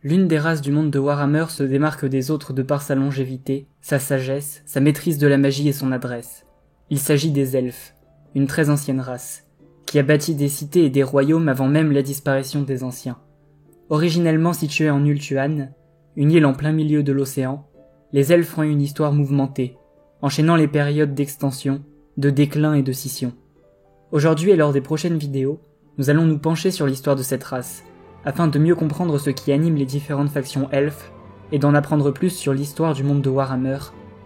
L'une des races du monde de Warhammer se démarque des autres de par sa longévité, sa sagesse, sa maîtrise de la magie et son adresse. Il s'agit des elfes, une très ancienne race, qui a bâti des cités et des royaumes avant même la disparition des anciens. Originellement situés en Ulthuan, une île en plein milieu de l'océan, les elfes ont une histoire mouvementée, enchaînant les périodes d'extension, de déclin et de scission. Aujourd'hui et lors des prochaines vidéos, nous allons nous pencher sur l'histoire de cette race, afin de mieux comprendre ce qui anime les différentes factions elfes, et d'en apprendre plus sur l'histoire du monde de Warhammer,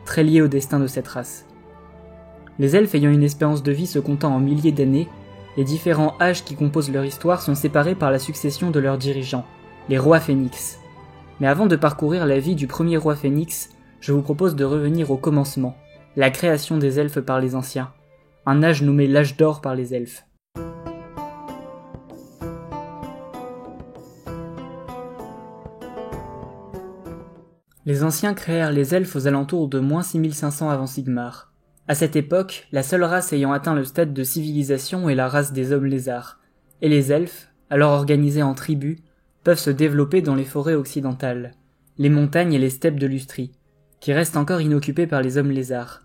très liée au destin de cette race. Les elfes ayant une espérance de vie se comptant en milliers d'années, les différents âges qui composent leur histoire sont séparés par la succession de leurs dirigeants, les rois phénix. Mais avant de parcourir la vie du premier roi phénix, je vous propose de revenir au commencement, la création des elfes par les anciens, un âge nommé l'âge d'or par les elfes. Les anciens créèrent les elfes aux alentours de -6500 avant Sigmar. À cette époque, la seule race ayant atteint le stade de civilisation est la race des hommes lézards, et les elfes, alors organisés en tribus, peuvent se développer dans les forêts occidentales, les montagnes et les steppes de Lustrie, qui restent encore inoccupées par les hommes lézards.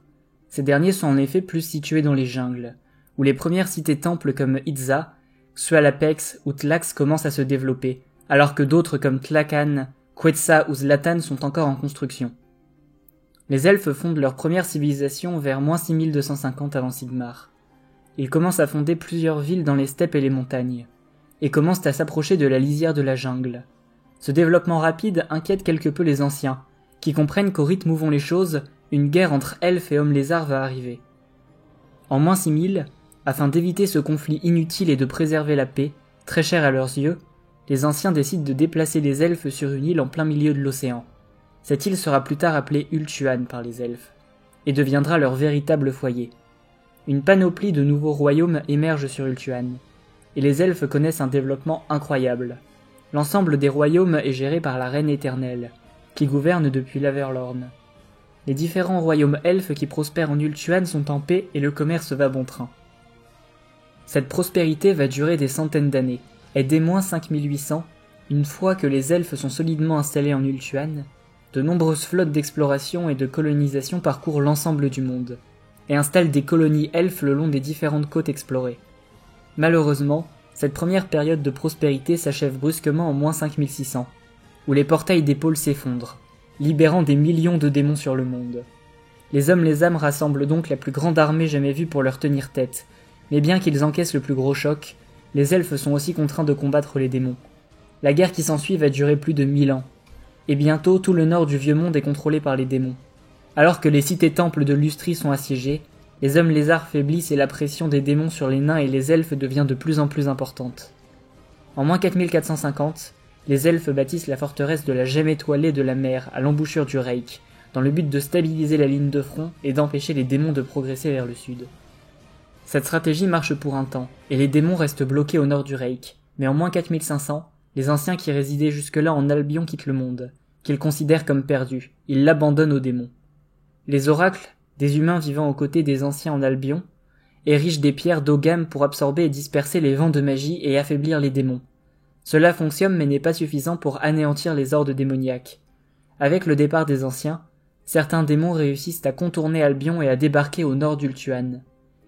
Ces derniers sont en effet plus situés dans les jungles, où les premières cités-temples comme Itza, Xualapex ou Tlax commencent à se développer, alors que d'autres comme Tlacan, Quetzal ou Zlatan sont encore en construction. Les elfes fondent leur première civilisation vers -6250 avant Sigmar. Ils commencent à fonder plusieurs villes dans les steppes et les montagnes, et commencent à s'approcher de la lisière de la jungle. Ce développement rapide inquiète quelque peu les anciens, qui comprennent qu'au rythme où vont les choses, une guerre entre elfes et hommes lézards va arriver. En -6000, afin d'éviter ce conflit inutile et de préserver la paix, très chère à leurs yeux, les anciens décident de déplacer les elfes sur une île en plein milieu de l'océan. Cette île sera plus tard appelée Ulthuan par les elfes, et deviendra leur véritable foyer. Une panoplie de nouveaux royaumes émerge sur Ulthuan, et les elfes connaissent un développement incroyable. L'ensemble des royaumes est géré par la Reine éternelle, qui gouverne depuis l'Averlorn. Les différents royaumes elfes qui prospèrent en Ulthuan sont en paix et le commerce va bon train. Cette prospérité va durer des centaines d'années, et dès -5800, une fois que les elfes sont solidement installés en Ulthuan, de nombreuses flottes d'exploration et de colonisation parcourent l'ensemble du monde, et installent des colonies elfes le long des différentes côtes explorées. Malheureusement, cette première période de prospérité s'achève brusquement en -5600, où les portails des pôles s'effondrent, libérant des millions de démons sur le monde. Les hommes les âmes rassemblent donc la plus grande armée jamais vue pour leur tenir tête, mais bien qu'ils encaissent le plus gros choc, les elfes sont aussi contraints de combattre les démons. La guerre qui s'ensuit va durer plus de 1000 ans, et bientôt tout le nord du vieux monde est contrôlé par les démons. Alors que les cités-temples de Lustrie sont assiégées, les hommes lézards faiblissent et la pression des démons sur les nains et les elfes devient de plus en plus importante. En -4450, les elfes bâtissent la forteresse de la Gemme étoilée de la mer à l'embouchure du Reik, dans le but de stabiliser la ligne de front et d'empêcher les démons de progresser vers le sud. Cette stratégie marche pour un temps, et les démons restent bloqués au nord du Reik, mais en -4500, les anciens qui résidaient jusque-là en Albion quittent le monde, qu'ils considèrent comme perdu, ils l'abandonnent aux démons. Les oracles, des humains vivant aux côtés des anciens en Albion, érigent des pierres d'Ogam pour absorber et disperser les vents de magie et affaiblir les démons. Cela fonctionne mais n'est pas suffisant pour anéantir les hordes démoniaques. Avec le départ des anciens, certains démons réussissent à contourner Albion et à débarquer au nord d'Ulthuan.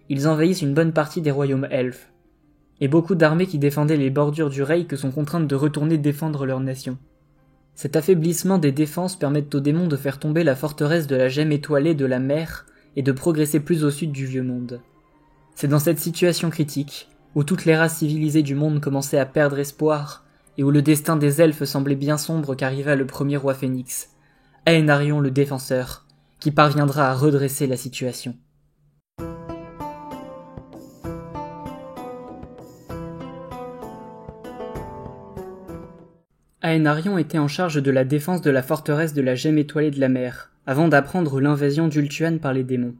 Ils envahissent une bonne partie des royaumes elfes, et beaucoup d'armées qui défendaient les bordures du Reik sont contraintes de retourner défendre leur nation. Cet affaiblissement des défenses permet aux démons de faire tomber la forteresse de la Gemme étoilée de la mer et de progresser plus au sud du vieux monde. C'est dans cette situation critique, où toutes les races civilisées du monde commençaient à perdre espoir, et où le destin des elfes semblait bien sombre qu'arriva le premier roi phénix, Aenarion le défenseur, qui parviendra à redresser la situation. Aenarion était en charge de la défense de la forteresse de la Gemme étoilée de la mer, avant d'apprendre l'invasion d'Ulthuan par les démons.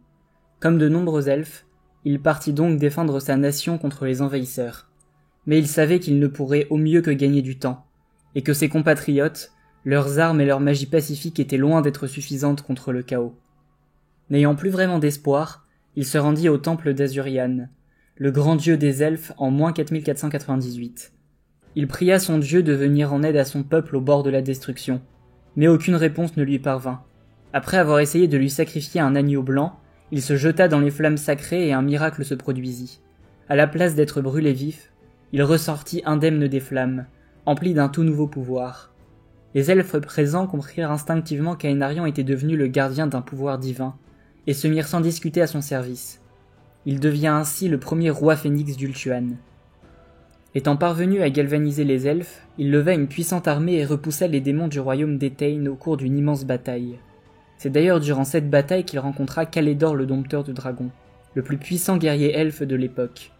Comme de nombreux elfes, il partit donc défendre sa nation contre les envahisseurs. Mais il savait qu'il ne pourrait au mieux que gagner du temps, et que ses compatriotes, leurs armes et leur magie pacifique étaient loin d'être suffisantes contre le chaos. N'ayant plus vraiment d'espoir, il se rendit au temple d'Azurian, le grand dieu des elfes en -4498. Il pria son dieu de venir en aide à son peuple au bord de la destruction, mais aucune réponse ne lui parvint. Après avoir essayé de lui sacrifier un agneau blanc, il se jeta dans les flammes sacrées et un miracle se produisit. À la place d'être brûlé vif, il ressortit indemne des flammes, empli d'un tout nouveau pouvoir. Les elfes présents comprirent instinctivement qu'Aénarion était devenu le gardien d'un pouvoir divin, et se mirent sans discuter à son service. Il devient ainsi le premier roi phénix d'Ultuan. Étant parvenu à galvaniser les elfes, il leva une puissante armée et repoussa les démons du royaume d'Etein au cours d'une immense bataille. C'est d'ailleurs durant cette bataille qu'il rencontra Calédor le dompteur de dragons, le plus puissant guerrier elfe de l'époque.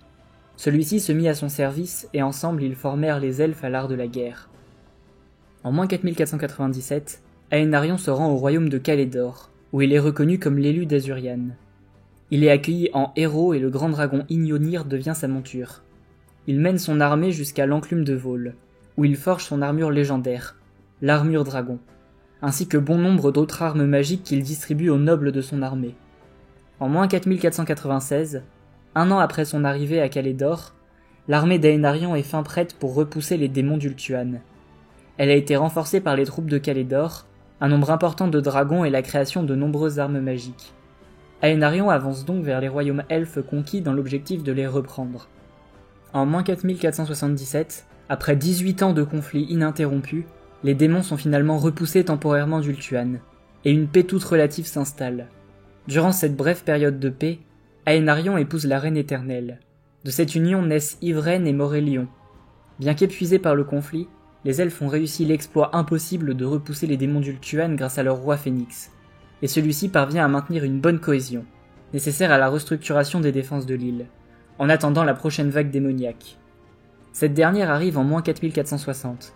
Celui-ci se mit à son service et ensemble ils formèrent les elfes à l'art de la guerre. En moins 4497, Aénarion se rend au royaume de Calédor, où il est reconnu comme l'élu d'Azurian. Il est accueilli en héros et le grand dragon Ignonir devient sa monture. Il mène son armée jusqu'à l'enclume de Vol, où il forge son armure légendaire, l'armure dragon, ainsi que bon nombre d'autres armes magiques qu'il distribue aux nobles de son armée. En moins 4496, un an après son arrivée à Calédor, l'armée d'Aénarion est fin prête pour repousser les démons d'Ultuan. Elle a été renforcée par les troupes de Calédor, un nombre important de dragons et la création de nombreuses armes magiques. Aénarion avance donc vers les royaumes elfes conquis dans l'objectif de les reprendre. En moins 4477, après 18 ans de conflits ininterrompus, les démons sont finalement repoussés temporairement d'Ultuan, et une paix toute relative s'installe. Durant cette brève période de paix, Aénarion épouse la Reine éternelle. De cette union naissent Ivraine et Morélion. Bien qu'épuisés par le conflit, les elfes ont réussi l'exploit impossible de repousser les démons d'Ultuan grâce à leur roi Phénix, et celui-ci parvient à maintenir une bonne cohésion, nécessaire à la restructuration des défenses de l'île, en attendant la prochaine vague démoniaque. Cette dernière arrive en moins 4460,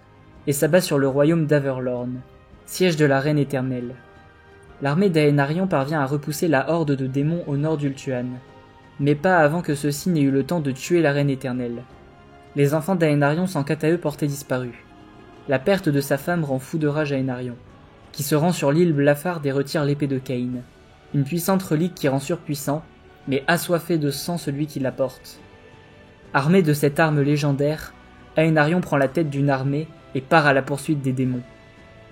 et s'abat sur le royaume d'Averlorn, siège de la Reine éternelle. L'armée d'Aénarion parvient à repousser la horde de démons au nord d'Ultuan, mais pas avant que ceux-ci n'aient eu le temps de tuer la Reine éternelle. Les enfants d'Aénarion sont quant à eux portés disparus. La perte de sa femme rend fou de rage Aénarion, qui se rend sur l'île Blafarde et retire l'épée de Cain, une puissante relique qui rend surpuissant, mais assoiffé de sang celui qui la porte. Armé de cette arme légendaire, Aénarion prend la tête d'une armée et part à la poursuite des démons.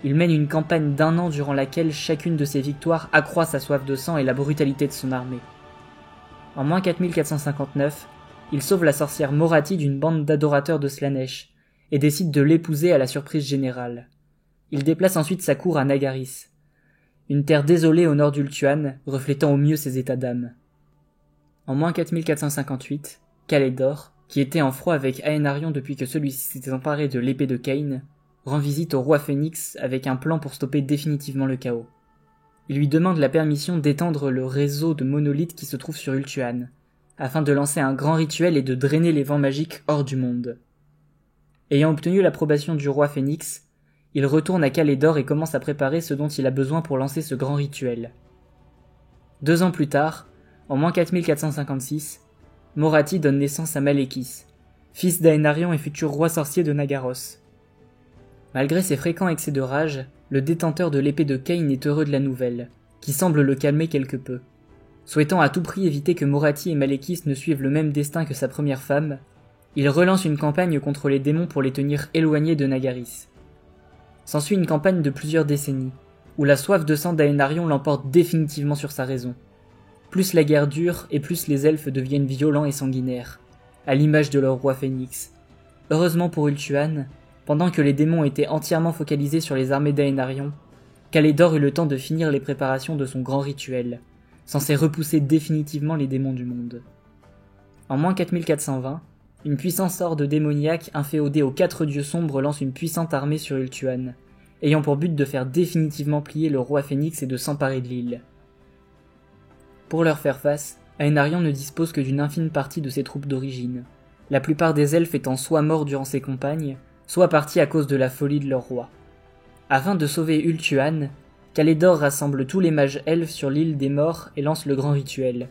Il mène une campagne d'1 an durant laquelle chacune de ses victoires accroît sa soif de sang et la brutalité de son armée. En moins 4459, il sauve la sorcière Morathi d'une bande d'adorateurs de Slaanesh et décide de l'épouser à la surprise générale. Il déplace ensuite sa cour à Nagaris, une terre désolée au nord d'Ultuan, reflétant au mieux ses états d'âme. En moins 4458, Calédor, qui était en froid avec Aénarion depuis que celui-ci s'était emparé de l'épée de Cain, rend visite au roi Phénix avec un plan pour stopper définitivement le chaos. Il lui demande la permission d'étendre le réseau de monolithes qui se trouve sur Ultuan, afin de lancer un grand rituel et de drainer les vents magiques hors du monde. Ayant obtenu l'approbation du roi Phénix, il retourne à Calédor et commence à préparer ce dont il a besoin pour lancer ce grand rituel. 2 ans plus tard, en moins 4456, Morathi donne naissance à Malékis, fils d'Aénarion et futur roi sorcier de Nagaros. Malgré ses fréquents excès de rage, le détenteur de l'épée de Cain est heureux de la nouvelle, qui semble le calmer quelque peu. Souhaitant à tout prix éviter que Morathi et Malékis ne suivent le même destin que sa première femme, il relance une campagne contre les démons pour les tenir éloignés de Nagaris. S'ensuit une campagne de plusieurs décennies, où la soif de sang d'Aénarion l'emporte définitivement sur sa raison. Plus la guerre dure et plus les elfes deviennent violents et sanguinaires, à l'image de leur roi Phénix. Heureusement pour Ultuan, pendant que les démons étaient entièrement focalisés sur les armées d'Aénarion, Calédor eut le temps de finir les préparations de son grand rituel, censé repousser définitivement les démons du monde. En moins 4420, une puissante horde démoniaque inféodée aux 4 dieux sombres lance une puissante armée sur Ultuan, ayant pour but de faire définitivement plier le roi Phénix et de s'emparer de l'île. Pour leur faire face, Aénarion ne dispose que d'une infime partie de ses troupes d'origine, la plupart des elfes étant soit morts durant ses campagnes, soit partis à cause de la folie de leur roi. Afin de sauver Ultuan, Calédor rassemble tous les mages elfes sur l'île des morts et lance le grand rituel.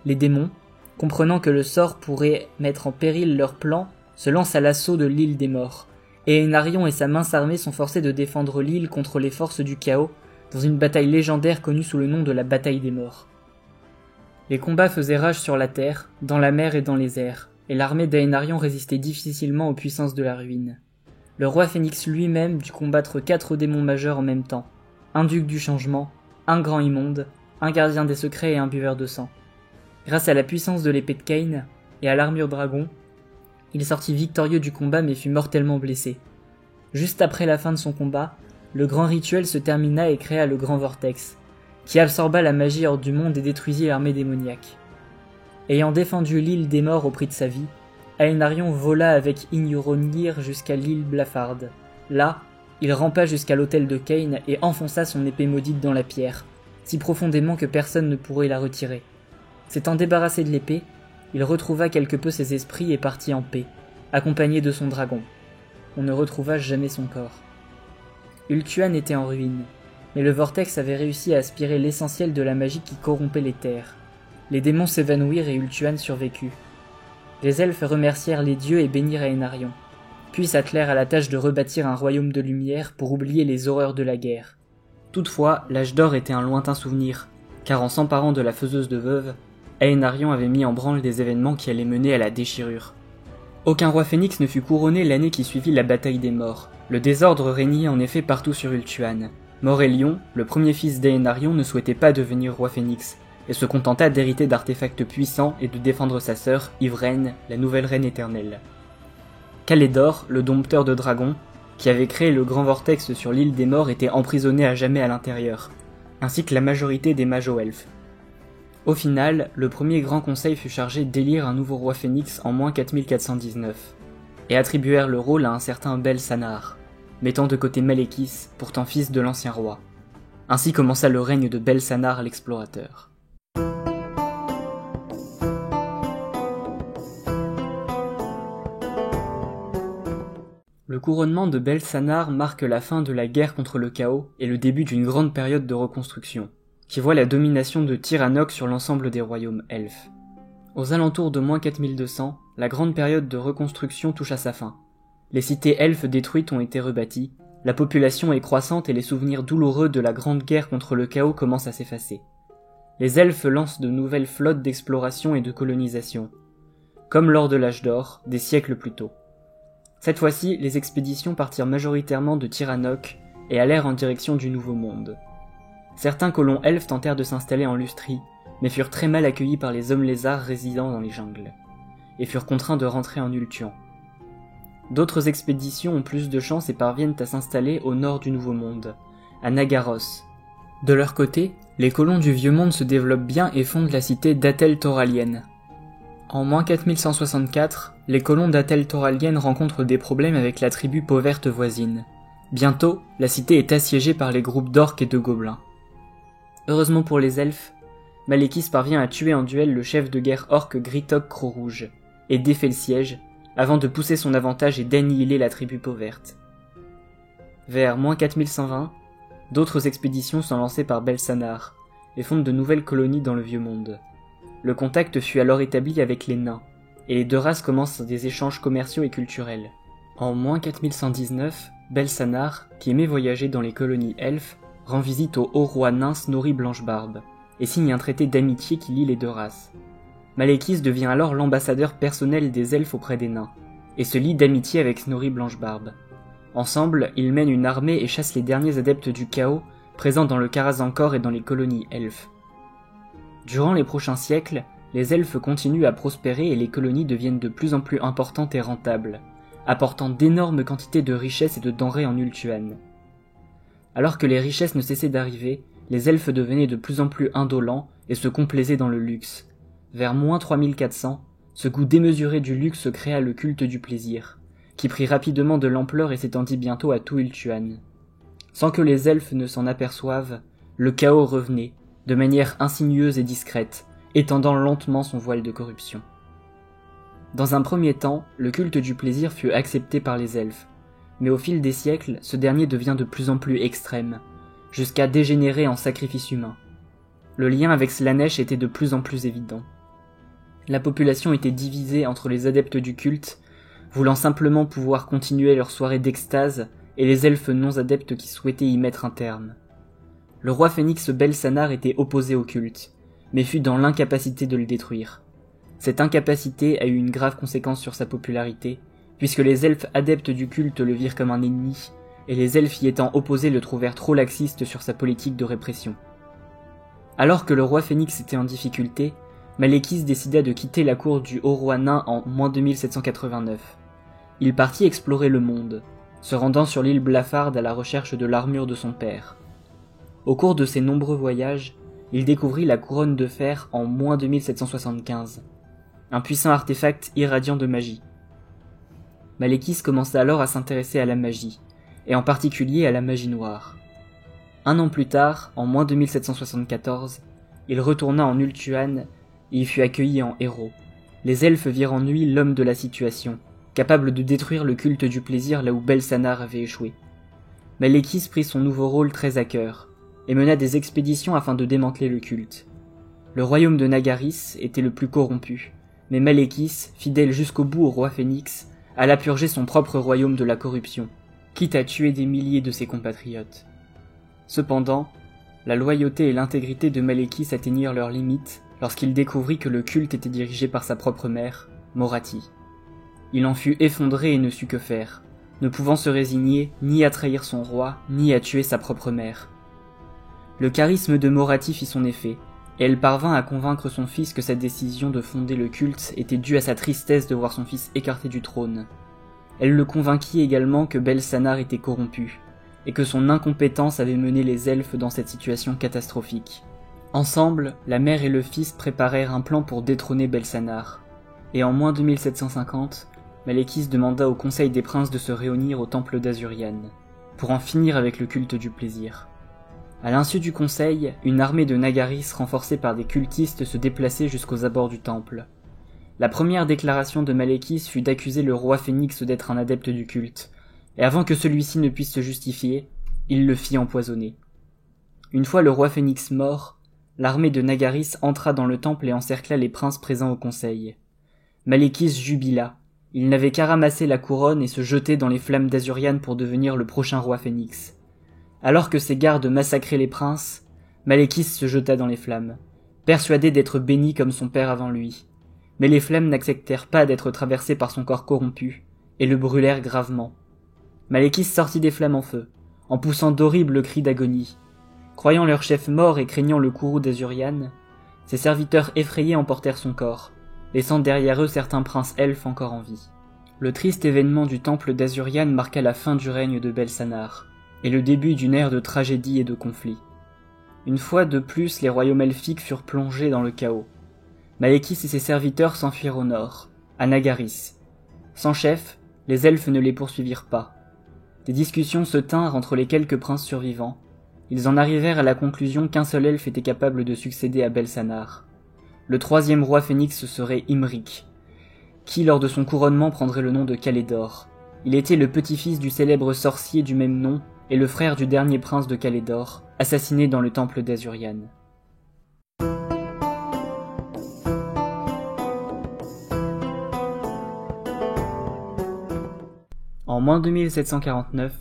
Les démons, comprenant que le sort pourrait mettre en péril leur plan, se lancent à l'assaut de l'île des morts, et Aénarion et sa mince armée sont forcés de défendre l'île contre les forces du chaos dans une bataille légendaire connue sous le nom de la bataille des morts. Les combats faisaient rage sur la terre, dans la mer et dans les airs, et l'armée d'Aénarion résistait difficilement aux puissances de la ruine. Le roi Phénix lui-même dut combattre 4 démons majeurs en même temps, un duc du changement, un grand immonde, un gardien des secrets et un buveur de sang. Grâce à la puissance de l'épée de Cain et à l'armure dragon, il sortit victorieux du combat mais fut mortellement blessé. Juste après la fin de son combat, le grand rituel se termina et créa le grand vortex, qui absorba la magie hors du monde et détruisit l'armée démoniaque. Ayant défendu l'île des morts au prix de sa vie, Aénarion vola avec Ignuronyr jusqu'à l'île Blafarde. Là, il rampa jusqu'à l'autel de Cain et enfonça son épée maudite dans la pierre, si profondément que personne ne pourrait la retirer. S'étant débarrassé de l'épée, il retrouva quelque peu ses esprits et partit en paix, accompagné de son dragon. On ne retrouva jamais son corps. Ultuan était en ruine, mais le vortex avait réussi à aspirer l'essentiel de la magie qui corrompait les terres. Les démons s'évanouirent et Ultuan survécut. Les elfes remercièrent les dieux et bénirent Aénarion, puis s'attelèrent à la tâche de rebâtir un royaume de lumière pour oublier les horreurs de la guerre. Toutefois, l'âge d'or était un lointain souvenir, car en s'emparant de la faiseuse de veuves, Aénarion avait mis en branle des événements qui allaient mener à la déchirure. Aucun roi phénix ne fut couronné l'année qui suivit la bataille des morts. Le désordre régnait en effet partout sur Ultuan. Morelion, le premier fils d'Aénarion, ne souhaitait pas devenir roi phénix, et se contenta d'hériter d'artefacts puissants et de défendre sa sœur, Ivraine, la nouvelle reine éternelle. Calédor, le dompteur de dragons, qui avait créé le grand vortex sur l'île des morts, était emprisonné à jamais à l'intérieur, ainsi que la majorité des mago-elfes. Au final, le premier grand conseil fut chargé d'élire un nouveau roi phénix en -4419, et attribuèrent le rôle à un certain Bel-Sanar, mettant de côté Malekith, pourtant fils de l'ancien roi. Ainsi commença le règne de Bel-Sanar l'explorateur. Le couronnement de Bel-Sanar marque la fin de la guerre contre le chaos et le début d'une grande période de reconstruction, qui voit la domination de Tiranoc sur l'ensemble des royaumes elfes. Aux alentours de -4200, la grande période de reconstruction touche à sa fin. Les cités elfes détruites ont été rebâties, la population est croissante et les souvenirs douloureux de la grande guerre contre le chaos commencent à s'effacer. Les elfes lancent de nouvelles flottes d'exploration et de colonisation, comme lors de l'âge d'or, des siècles plus tôt. Cette fois-ci, les expéditions partirent majoritairement de Tiranoc et allèrent en direction du Nouveau Monde. Certains colons elfes tentèrent de s'installer en Lustrie, mais furent très mal accueillis par les hommes lézards résidant dans les jungles, et furent contraints de rentrer en Ultuan. D'autres expéditions ont plus de chance et parviennent à s'installer au nord du Nouveau Monde, à Nagaros. De leur côté, les colons du Vieux Monde se développent bien et fondent la cité d'Atel Thoralienne. En -4164, les colons d'Atel Thoralienne rencontrent des problèmes avec la tribu Pauverte voisine. Bientôt, la cité est assiégée par les groupes d'orques et de gobelins. Heureusement pour les elfes, Malekith parvient à tuer en duel le chef de guerre orque Gritok Croc-Rouge, et défait le siège, avant de pousser son avantage et d'annihiler la tribu Pauverte. Vers -4120, d'autres expéditions sont lancées par Bel-Sanar, et fondent de nouvelles colonies dans le Vieux Monde. Le contact fut alors établi avec les nains, et les deux races commencent des échanges commerciaux et culturels. En -4119, Bel-Sanar, qui aimait voyager dans les colonies elfes, rend visite au haut roi nain Snorri Blanchebarbe, et signe un traité d'amitié qui lie les deux races. Malekith devient alors l'ambassadeur personnel des elfes auprès des nains, et se lie d'amitié avec Snorri Blanchebarbe. Ensemble, ils mènent une armée et chassent les derniers adeptes du chaos, présents dans le Karazancor et dans les colonies elfes. Durant les prochains siècles, les elfes continuent à prospérer et les colonies deviennent de plus en plus importantes et rentables, apportant d'énormes quantités de richesses et de denrées en Ultuan. Alors que les richesses ne cessaient d'arriver, les elfes devenaient de plus en plus indolents et se complaisaient dans le luxe. Vers -3400, ce goût démesuré du luxe créa le culte du plaisir, qui prit rapidement de l'ampleur et s'étendit bientôt à tout Ultuan. Sans que les elfes ne s'en aperçoivent, le chaos revenait, de manière insinueuse et discrète, étendant lentement son voile de corruption. Dans un premier temps, le culte du plaisir fut accepté par les elfes, mais au fil des siècles, ce dernier devient de plus en plus extrême, jusqu'à dégénérer en sacrifice humain. Le lien avec Slaanesh était de plus en plus évident. La population était divisée entre les adeptes du culte, voulant simplement pouvoir continuer leur soirée d'extase, et les elfes non-adeptes qui souhaitaient y mettre un terme. Le roi phénix Bel-Sanar était opposé au culte, mais fut dans l'incapacité de le détruire. Cette incapacité a eu une grave conséquence sur sa popularité, puisque les elfes adeptes du culte le virent comme un ennemi, et les elfes y étant opposés le trouvèrent trop laxiste sur sa politique de répression. Alors que le roi Phénix était en difficulté, Malékis décida de quitter la cour du haut roi nain en -2789. Il partit explorer le monde, se rendant sur l'île Blafarde à la recherche de l'armure de son père. Au cours de ses nombreux voyages, il découvrit la couronne de fer en -2775, un puissant artefact irradiant de magie. Malékis commença alors à s'intéresser à la magie, et en particulier à la magie noire. Un an plus tard, en -2774, il retourna en Ultuan et y fut accueilli en héros. Les elfes virent en lui l'homme de la situation, capable de détruire le culte du plaisir là où Belsanar avait échoué. Malékis prit son nouveau rôle très à cœur, et mena des expéditions afin de démanteler le culte. Le royaume de Nagaris était le plus corrompu, mais Malékis, fidèle jusqu'au bout au roi Phénix, alla purger son propre royaume de la corruption, quitte à tuer des milliers de ses compatriotes. Cependant, la loyauté et l'intégrité de Malékis atteignirent leurs limites lorsqu'il découvrit que le culte était dirigé par sa propre mère, Morathi. Il en fut effondré et ne sut que faire, ne pouvant se résigner ni à trahir son roi, ni à tuer sa propre mère. Le charisme de Morathi fit son effet, et elle parvint à convaincre son fils que sa décision de fonder le culte était due à sa tristesse de voir son fils écarté du trône. Elle le convainquit également que Belsanar était corrompu, et que son incompétence avait mené les elfes dans cette situation catastrophique. Ensemble, la mère et le fils préparèrent un plan pour détrôner Belsanar, et en -2750, Malékis demanda au Conseil des Princes de se réunir au temple d'Azurian, pour en finir avec le culte du plaisir. À l'insu du Conseil, une armée de Nagaris renforcée par des cultistes se déplaçait jusqu'aux abords du temple. La première déclaration de Malékis fut d'accuser le roi Phénix d'être un adepte du culte, et avant que celui-ci ne puisse se justifier, il le fit empoisonner. Une fois le roi Phénix mort, l'armée de Nagaris entra dans le temple et encercla les princes présents au Conseil. Malékis jubila. Il n'avait qu'à ramasser la couronne et se jeter dans les flammes d'Azurian pour devenir le prochain roi Phénix. Alors que ses gardes massacraient les princes, Malékis se jeta dans les flammes, persuadé d'être béni comme son père avant lui. Mais les flammes n'acceptèrent pas d'être traversées par son corps corrompu, et le brûlèrent gravement. Malékis sortit des flammes en feu, en poussant d'horribles cris d'agonie. Croyant leur chef mort et craignant le courroux d'Azurian, ses serviteurs effrayés emportèrent son corps, laissant derrière eux certains princes elfes encore en vie. Le triste événement du temple d'Azurian marqua la fin du règne de Belsanar, et le début d'une ère de tragédie et de conflit. Une fois de plus, les royaumes elfiques furent plongés dans le chaos. Malékis et ses serviteurs s'enfuirent au nord, à Nagaris. Sans chef, les elfes ne les poursuivirent pas. Des discussions se tinrent entre les quelques princes survivants. Ils en arrivèrent à la conclusion qu'un seul elfe était capable de succéder à Belsanar. Le troisième roi Phénix serait Imric, qui lors de son couronnement prendrait le nom de Calédor. Il était le petit-fils du célèbre sorcier du même nom et le frère du dernier prince de Calédor, assassiné dans le temple d'Azurian. En -2749,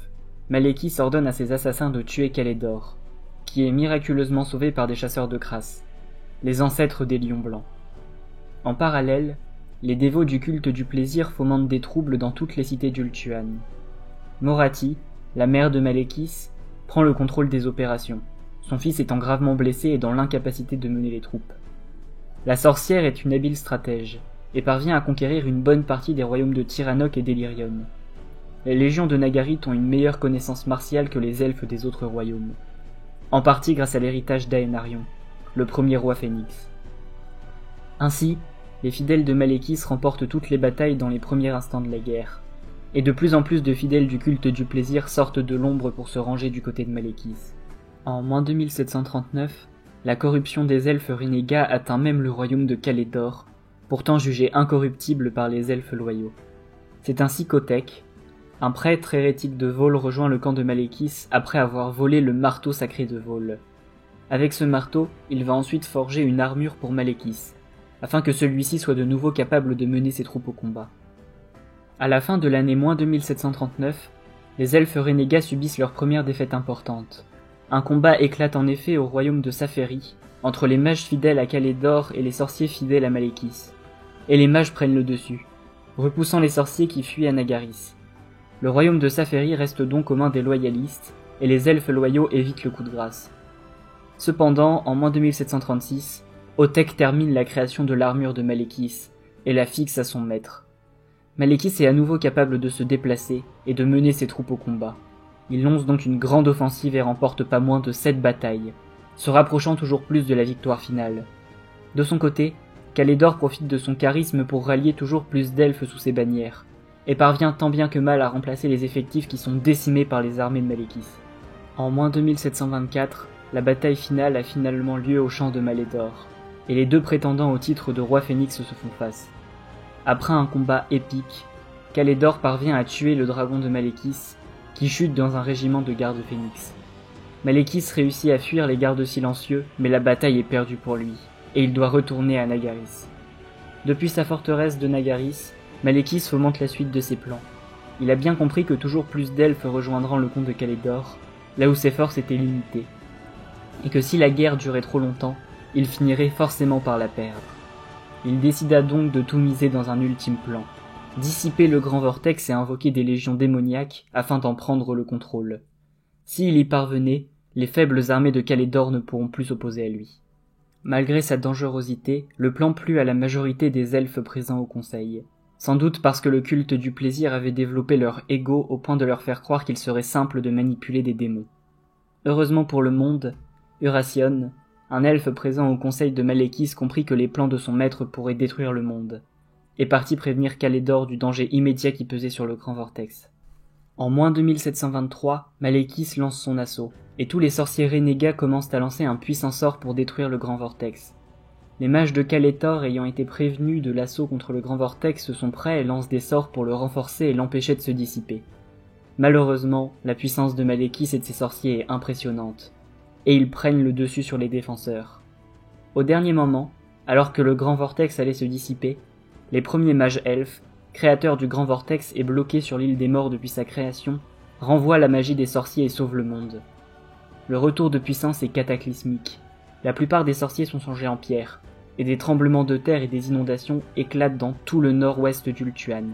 Malékis ordonne à ses assassins de tuer Calédor, qui est miraculeusement sauvé par des chasseurs de crasse, les ancêtres des lions blancs. En parallèle, les dévots du culte du plaisir fomentent des troubles dans toutes les cités d'Ultuan. Morathi, la mère de Malékis, prend le contrôle des opérations, son fils étant gravement blessé et dans l'incapacité de mener les troupes. La sorcière est une habile stratège, et parvient à conquérir une bonne partie des royaumes de Tiranoc et d'Ellyrion. Les légions de Nagarit ont une meilleure connaissance martiale que les elfes des autres royaumes, en partie grâce à l'héritage d'Aenarion, le premier roi Phénix. Ainsi, les fidèles de Malékis remportent toutes les batailles dans les premiers instants de la guerre, et de plus en plus de fidèles du culte du plaisir sortent de l'ombre pour se ranger du côté de Malékis. En -2739, la corruption des elfes renégats atteint même le royaume de Calédor, pourtant jugé incorruptible par les elfes loyaux. C'est ainsi qu'Otek, un prêtre hérétique de Vol, rejoint le camp de Malékis après avoir volé le marteau sacré de Vol. Avec ce marteau, il va ensuite forger une armure pour Malékis, afin que celui-ci soit de nouveau capable de mener ses troupes au combat. À la fin de l'année -2739, les elfes renégats subissent leur première défaite importante. Un combat éclate en effet au royaume de Saferi, entre les mages fidèles à Calédor et les sorciers fidèles à Malékis. et les mages prennent le dessus, repoussant les sorciers qui fuient à Nagaris. Le royaume de Sapheri reste donc aux mains des loyalistes, et les elfes loyaux évitent le coup de grâce. Cependant, en moins 2736, Otek termine la création de l'armure de Malekith, et la fixe à son maître. Malekith est à nouveau capable de se déplacer et de mener ses troupes au combat. Il lance donc une grande offensive et remporte pas moins de 7 batailles, se rapprochant toujours plus de la victoire finale. De son côté, Calédor profite de son charisme pour rallier toujours plus d'elfes sous ses bannières, et parvient tant bien que mal à remplacer les effectifs qui sont décimés par les armées de Malekith. En moins 2724, la bataille finale a finalement lieu au champ de Malédor, et les deux prétendants au titre de roi phénix se font face. Après un combat épique, Calédor parvient à tuer le dragon de Malekith, qui chute dans un régiment de gardes phénix. Malekith réussit à fuir les gardes silencieux, mais la bataille est perdue pour lui, et il doit retourner à Nagaris. Depuis sa forteresse de Nagaris, Malekith fomente la suite de ses plans. Il a bien compris que toujours plus d'elfes rejoindront le comte de Calédor, là où ses forces étaient limitées, et que si la guerre durait trop longtemps, il finirait forcément par la perdre. Il décida donc de tout miser dans un ultime plan, dissiper le grand vortex et invoquer des légions démoniaques afin d'en prendre le contrôle. S'il y parvenait, les faibles armées de Calédor ne pourront plus s'opposer à lui. Malgré sa dangerosité, le plan plut à la majorité des elfes présents au conseil. Sans doute parce que le culte du plaisir avait développé leur ego au point de leur faire croire qu'il serait simple de manipuler des démons. Heureusement pour le monde, Urasion, un elfe présent au conseil de Malekith, comprit que les plans de son maître pourraient détruire le monde, et partit prévenir Calédor du danger immédiat qui pesait sur le grand vortex. En moins 2723, Malekith lance son assaut, et tous les sorciers renégats commencent à lancer un puissant sort pour détruire le grand vortex. Les mages de Calédor ayant été prévenus de l'assaut contre le grand vortex sont prêts et lancent des sorts pour le renforcer et l'empêcher de se dissiper. Malheureusement, la puissance de Malekith et de ses sorciers est impressionnante, et ils prennent le dessus sur les défenseurs. Au dernier moment, alors que le grand vortex allait se dissiper, les premiers mages elfes, créateurs du grand vortex et bloqués sur l'île des morts depuis sa création, renvoient la magie des sorciers et sauvent le monde. Le retour de puissance est cataclysmique. La plupart des sorciers sont changés en pierre, et des tremblements de terre et des inondations éclatent dans tout le nord-ouest d'Ultuan.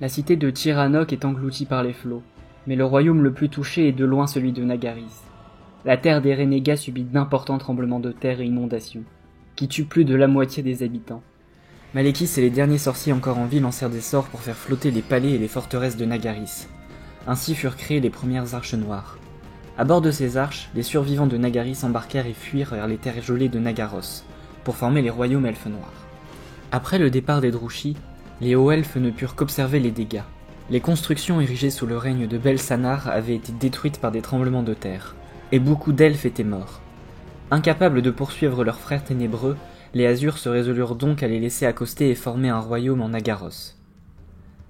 La cité de Tiranoc est engloutie par les flots, mais le royaume le plus touché est de loin celui de Nagaris. La terre des renégats subit d'importants tremblements de terre et inondations, qui tuent plus de la moitié des habitants. Malekith et les derniers sorciers encore en vie lancèrent des sorts pour faire flotter les palais et les forteresses de Nagaris. Ainsi furent créées les premières arches noires. À bord de ces arches, les survivants de Nagaris embarquèrent et fuirent vers les terres gelées de Nagaros, pour former les royaumes elfes noirs. Après le départ des Druchis, les hauts elfes ne purent qu'observer les dégâts. Les constructions érigées sous le règne de Bel-Sanar avaient été détruites par des tremblements de terre, et beaucoup d'elfes étaient morts. Incapables de poursuivre leurs frères ténébreux, les Azurs se résolurent donc à les laisser accoster et former un royaume en Nagaros.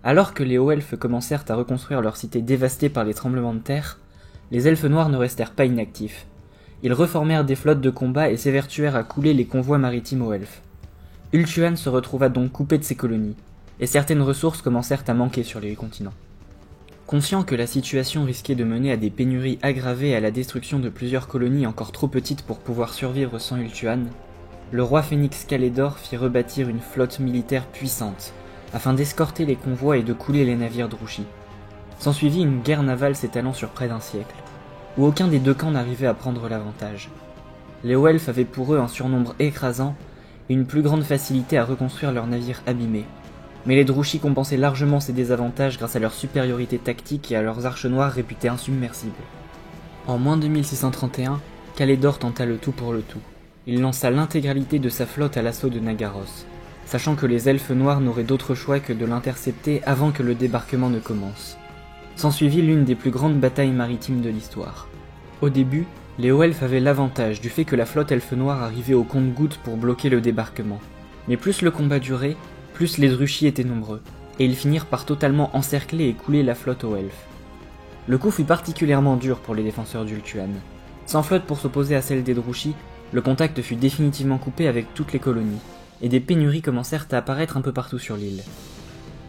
Alors que les hauts elfes commencèrent à reconstruire leur cité dévastée par les tremblements de terre, les elfes noirs ne restèrent pas inactifs. Ils reformèrent des flottes de combat et s'évertuèrent à couler les convois maritimes aux elfes. Ultuan se retrouva donc coupé de ses colonies, et certaines ressources commencèrent à manquer sur les continents. Conscient que la situation risquait de mener à des pénuries aggravées et à la destruction de plusieurs colonies encore trop petites pour pouvoir survivre sans Ultuan, le roi phénix Calédor fit rebâtir une flotte militaire puissante, afin d'escorter les convois et de couler les navires Druchis. S'ensuivit une guerre navale s'étalant sur près d'un siècle, où aucun des deux camps n'arrivait à prendre l'avantage. Les hauts elfes avaient pour eux un surnombre écrasant et une plus grande facilité à reconstruire leurs navires abîmés, mais les Druchis compensaient largement ces désavantages grâce à leur supériorité tactique et à leurs arches noires réputées insubmersibles. En moins 2631, Calédor tenta le tout pour le tout. Il lança l'intégralité de sa flotte à l'assaut de Nagaros, sachant que les elfes noirs n'auraient d'autre choix que de l'intercepter avant que le débarquement ne commence. S'ensuivit l'une des plus grandes batailles maritimes de l'histoire. Au début, les hauts elfes avaient l'avantage du fait que la flotte elfe noire arrivait au compte-gouttes pour bloquer le débarquement. Mais plus le combat durait, plus les Druchis étaient nombreux, et ils finirent par totalement encercler et couler la flotte aux elfes. Le coup fut particulièrement dur pour les défenseurs d'Ultuan. Sans flotte pour s'opposer à celle des Druchis, le contact fut définitivement coupé avec toutes les colonies, et des pénuries commencèrent à apparaître un peu partout sur l'île.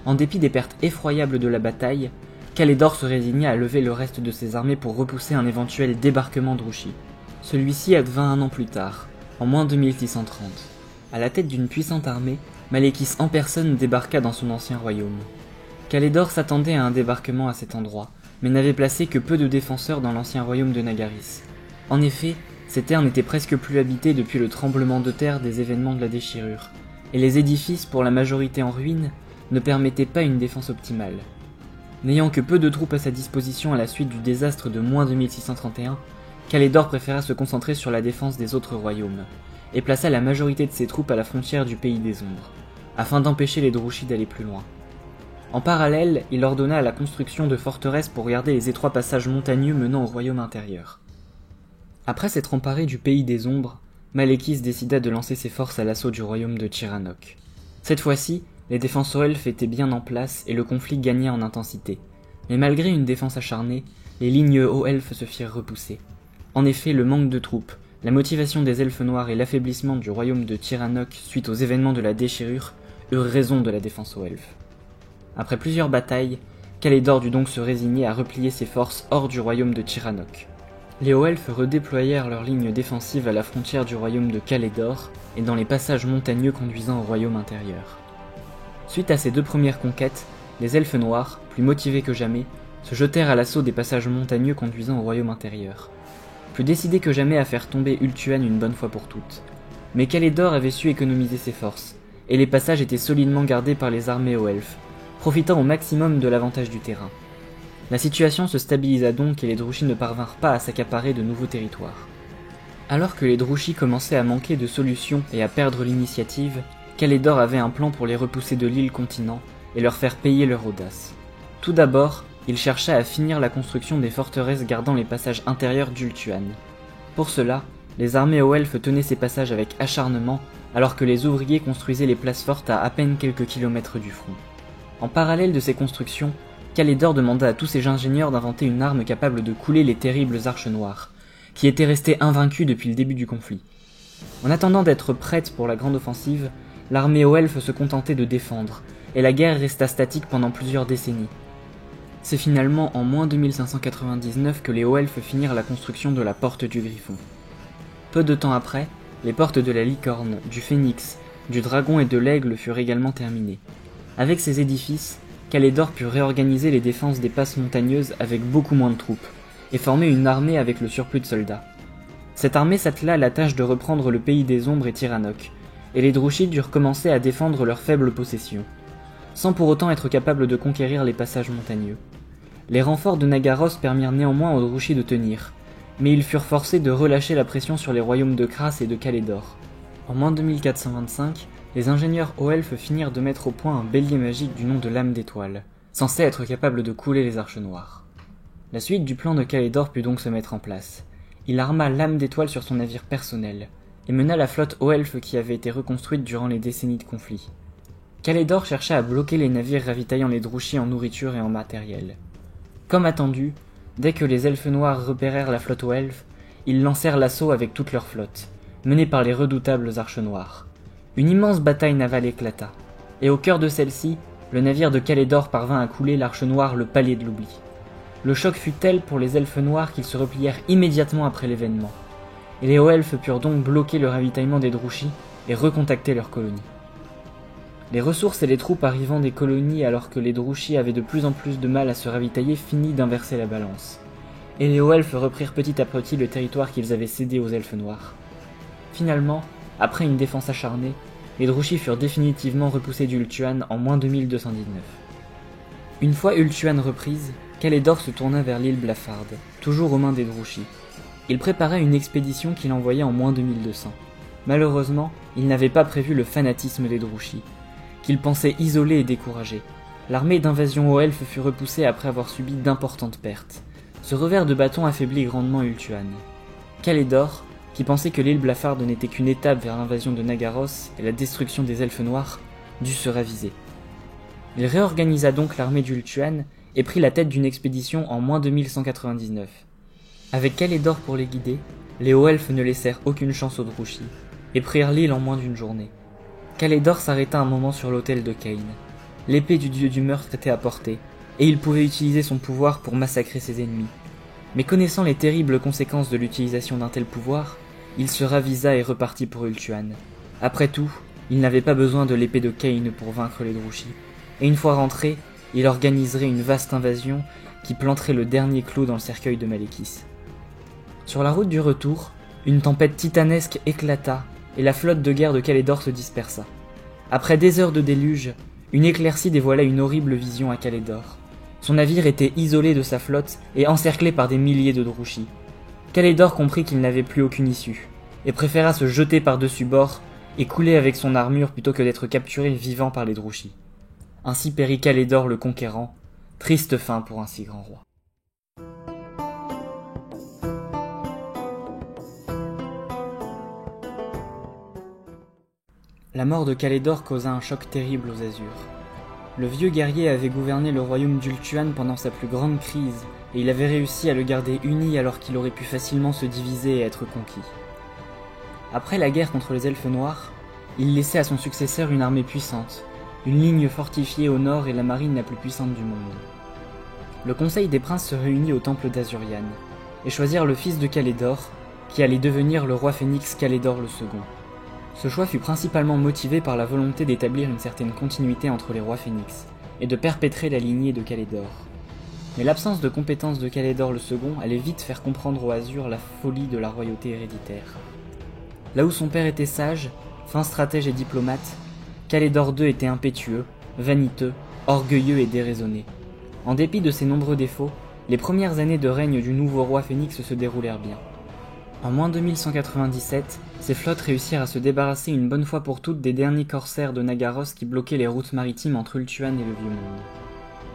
En dépit des pertes effroyables de la bataille, Calédor se résigna à lever le reste de ses armées pour repousser un éventuel débarquement Druchi. Celui-ci advint un an plus tard, en moins 2630. À la tête d'une puissante armée, Malekith en personne débarqua dans son ancien royaume. Kalédor s'attendait à un débarquement à cet endroit, mais n'avait placé que peu de défenseurs dans l'ancien royaume de Nagaris. En effet, ces terres n'étaient presque plus habitées depuis le tremblement de terre des événements de la déchirure, et les édifices, pour la majorité en ruine, ne permettaient pas une défense optimale. N'ayant que peu de troupes à sa disposition à la suite du désastre de -2631, Kalédor préféra se concentrer sur la défense des autres royaumes, et plaça la majorité de ses troupes à la frontière du Pays des Ombres, afin d'empêcher les Drushes d'aller plus loin. En parallèle, il ordonna la construction de forteresses pour garder les étroits passages montagneux menant au royaume intérieur. Après s'être emparé du Pays des Ombres, Malekith décida de lancer ses forces à l'assaut du royaume de Tiranoc. Cette fois-ci, les défenses aux elfes étaient bien en place et le conflit gagnait en intensité. Mais malgré une défense acharnée, les lignes aux elfes se firent repousser. En effet, le manque de troupes, la motivation des elfes noirs et l'affaiblissement du royaume de Tiranoc suite aux événements de la déchirure eurent raison de la défense aux elfes. Après plusieurs batailles, Kalédor dut donc se résigner à replier ses forces hors du royaume de Tiranoc. Les hauts-elfes redéployèrent leurs lignes défensives à la frontière du royaume de Kalédor et dans les passages montagneux conduisant au royaume intérieur. Suite à ces deux premières conquêtes, les elfes noirs, plus motivés que jamais, se jetèrent à l'assaut des passages montagneux conduisant au royaume intérieur. Plus décidés que jamais à faire tomber Ultuan une bonne fois pour toutes. Mais Kalédor avait su économiser ses forces, et les passages étaient solidement gardés par les armées aux elfes, profitant au maximum de l'avantage du terrain. La situation se stabilisa donc et les Drushes ne parvinrent pas à s'accaparer de nouveaux territoires. Alors que les Drushes commençaient à manquer de solutions et à perdre l'initiative, Kalédor avait un plan pour les repousser de l'île continent et leur faire payer leur audace. Tout d'abord, il chercha à finir la construction des forteresses gardant les passages intérieurs d'Ultuan. Pour cela, les armées aux elfes tenaient ces passages avec acharnement alors que les ouvriers construisaient les places fortes à peine quelques kilomètres du front. En parallèle de ces constructions, Kalédor demanda à tous ses ingénieurs d'inventer une arme capable de couler les terribles arches noires, qui étaient restées invaincues depuis le début du conflit. En attendant d'être prête pour la grande offensive, l'armée aux elfes se contentait de défendre, et la guerre resta statique pendant plusieurs décennies. C'est finalement en -2599 que les hauts elfes finirent la construction de la porte du Griffon. Peu de temps après, les portes de la licorne, du phénix, du dragon et de l'aigle furent également terminées. Avec ces édifices, Kalédor put réorganiser les défenses des passes montagneuses avec beaucoup moins de troupes, et former une armée avec le surplus de soldats. Cette armée s'attela à la tâche de reprendre le Pays des Ombres et Tiranoc, et les Drushes durent commencer à défendre leurs faibles possessions, sans pour autant être capables de conquérir les passages montagneux. Les renforts de Nagaros permirent néanmoins aux Drushes de tenir, mais ils furent forcés de relâcher la pression sur les royaumes de Kras et de Kalédor. En -2425, les ingénieurs aux elfes finirent de mettre au point un bélier magique du nom de Lame d'étoile, censé être capable de couler les arches noires. La suite du plan de Kalédor put donc se mettre en place. Il arma Lame d'étoile sur son navire personnel, et mena la flotte aux elfes qui avait été reconstruite durant les décennies de conflit. Kalédor chercha à bloquer les navires ravitaillant les Drushes en nourriture et en matériel. Comme attendu, dès que les elfes noirs repérèrent la flotte aux elfes, ils lancèrent l'assaut avec toute leur flotte, menée par les redoutables arches noires. Une immense bataille navale éclata, et au cœur de celle-ci, le navire de Kalédor parvint à couler l'arche noire le Palais de l'Oubli. Le choc fut tel pour les elfes noirs qu'ils se replièrent immédiatement après l'événement, et les hauts elfes purent donc bloquer le ravitaillement des Drushes et recontacter leurs colonies. Les ressources et les troupes arrivant des colonies alors que les Drushes avaient de plus en plus de mal à se ravitailler finit d'inverser la balance, et les hauts elfes reprirent petit à petit le territoire qu'ils avaient cédé aux elfes noirs. Finalement, après une défense acharnée, les Drushes furent définitivement repoussés d'Ultuan en -2219. Une fois Ultuan reprise, Kalédor se tourna vers l'île Blafarde, toujours aux mains des Drushes. Il préparait une expédition qu'il envoyait en -2200. Malheureusement, il n'avait pas prévu le fanatisme des Drushes, qu'il pensait isolés et découragés. L'armée d'invasion aux elfes fut repoussée après avoir subi d'importantes pertes. Ce revers de bâton affaiblit grandement Ultuan. Kalédor, qui pensait que l'île Blafarde n'était qu'une étape vers l'invasion de Nagaros et la destruction des elfes noirs, dut se raviser. Il réorganisa donc l'armée d'Ultuan et prit la tête d'une expédition en -2199. Avec Kalédor pour les guider, les hauts elfes ne laissèrent aucune chance aux Drushes, et prirent l'île en moins d'une journée. Kalédor s'arrêta un moment sur l'autel de Kain. L'épée du dieu du meurtre était à portée, et il pouvait utiliser son pouvoir pour massacrer ses ennemis. Mais connaissant les terribles conséquences de l'utilisation d'un tel pouvoir, il se ravisa et repartit pour Ultuan. Après tout, Il n'avait pas besoin de l'épée de Cain pour vaincre les Druchis, et une fois rentré, il organiserait une vaste invasion qui planterait le dernier clou dans le cercueil de Malékis. Sur la route du retour, une tempête titanesque éclata et la flotte de guerre de Calédor se dispersa. Après des heures de déluge, une éclaircie dévoila une horrible vision à Calédor. Son navire était isolé de sa flotte et encerclé par des milliers de Druchis. Calédor comprit qu'il n'avait plus aucune issue, et préféra se jeter par-dessus bord et couler avec son armure plutôt que d'être capturé vivant par les Druchis. Ainsi périt Calédor le conquérant, triste fin pour un si grand roi. La mort de Calédor causa un choc terrible aux Azurs. Le vieux guerrier avait gouverné le royaume d'Ultuan pendant sa plus grande crise, et il avait réussi à le garder uni alors qu'il aurait pu facilement se diviser et être conquis. Après la guerre contre les Elfes Noirs, il laissait à son successeur une armée puissante, une ligne fortifiée au nord et la marine la plus puissante du monde. Le conseil des princes se réunit au temple d'Azurian, et choisirent le fils de Calédor, qui allait devenir le roi phénix Calédor le Second. Ce choix fut principalement motivé par la volonté d'établir une certaine continuité entre les rois phénix, et de perpétrer la lignée de Calédor. Mais l'absence de compétences de Calédor le Second allait vite faire comprendre aux Azurs la folie de la royauté héréditaire. Là où son père était sage, fin stratège et diplomate, Calédor II était impétueux, vaniteux, orgueilleux et déraisonné. En dépit de ses nombreux défauts, les premières années de règne du nouveau roi phénix se déroulèrent bien. En moins 2197, ses flottes réussirent à se débarrasser une bonne fois pour toutes des derniers corsaires de Nagaros qui bloquaient les routes maritimes entre Ultuan et le Vieux-Monde.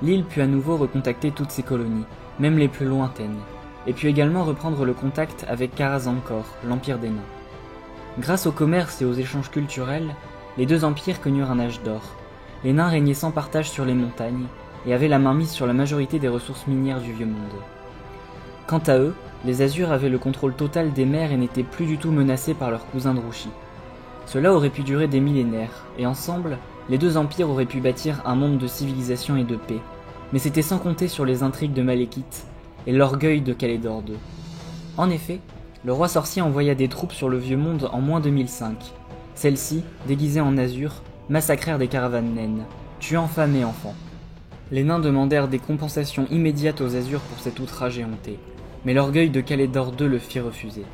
L'île put à nouveau recontacter toutes ses colonies, même les plus lointaines, et put également reprendre le contact avec Karazankor, l'Empire des Nains. Grâce au commerce et aux échanges culturels, les deux empires connurent un âge d'or. Les nains régnaient sans partage sur les montagnes, et avaient la main mise sur la majorité des ressources minières du Vieux-Monde. Quant à eux, les Azurs avaient le contrôle total des mers et n'étaient plus du tout menacés par leurs cousins Druchis. Cela aurait pu durer des millénaires, et ensemble, les deux empires auraient pu bâtir un monde de civilisation et de paix, mais c'était sans compter sur les intrigues de Malekith et l'orgueil de Calédor II. En effet, le roi sorcier envoya des troupes sur le Vieux-Monde en moins 2005. Celles-ci, déguisées en azur, massacrèrent des caravanes naines, tuant femmes et enfants. Les nains demandèrent des compensations immédiates aux Azurs pour cet outrage éhonté, mais l'orgueil de Calédor II le fit refuser.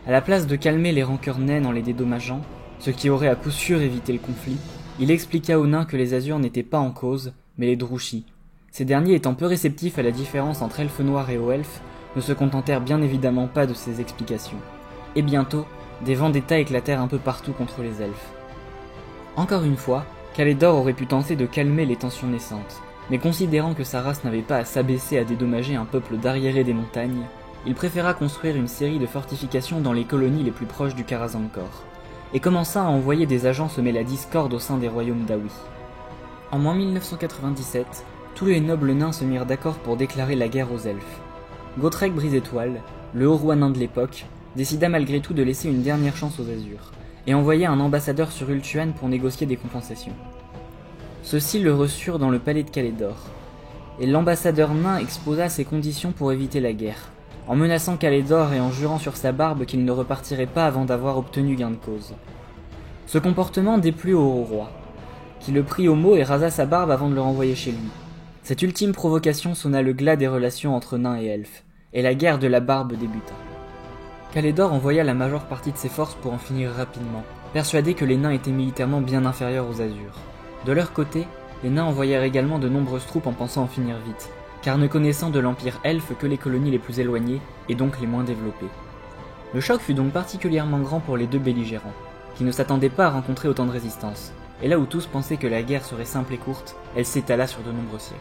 À la place de calmer les rancœurs naines en les dédommageant, ce qui aurait à coup sûr évité le conflit, il expliqua aux nains que les Azurs n'étaient pas en cause, mais les Druchis. Ces derniers étant peu réceptifs à la différence entre elfes noirs et hauts elfes, ne se contentèrent bien évidemment pas de ces explications. Et bientôt, des vendettas éclatèrent un peu partout contre les elfes. Encore une fois, Calédor aurait pu tenter de calmer les tensions naissantes, mais considérant que sa race n'avait pas à s'abaisser à dédommager un peuple d'arriérés des montagnes, il préféra construire une série de fortifications dans les colonies les plus proches du Karazankor, et commença à envoyer des agents semer la discorde au sein des royaumes d'Awi. En moins 1997, tous les nobles nains se mirent d'accord pour déclarer la guerre aux elfes. Gotrek Brise-Étoile, le haut roi nain de l'époque, décida malgré tout de laisser une dernière chance aux Azurs, et envoya un ambassadeur sur Ultuan pour négocier des compensations. Ceux-ci le reçurent dans le palais de Calédor, et l'ambassadeur nain exposa ses conditions pour éviter la guerre, en menaçant Calédor et en jurant sur sa barbe qu'il ne repartirait pas avant d'avoir obtenu gain de cause. Ce comportement déplut au haut roi, qui le prit au mot et rasa sa barbe avant de le renvoyer chez lui. Cette ultime provocation sonna le glas des relations entre nains et elfes, et la guerre de la barbe débuta. Calédor envoya la majeure partie de ses forces pour en finir rapidement, persuadé que les nains étaient militairement bien inférieurs aux Azurs. De leur côté, les nains envoyèrent également de nombreuses troupes en pensant en finir vite, car ne connaissant de l'empire elfe que les colonies les plus éloignées, et donc les moins développées. Le choc fut donc particulièrement grand pour les deux belligérants, qui ne s'attendaient pas à rencontrer autant de résistance, et là où tous pensaient que la guerre serait simple et courte, elle s'étala sur de nombreux siècles.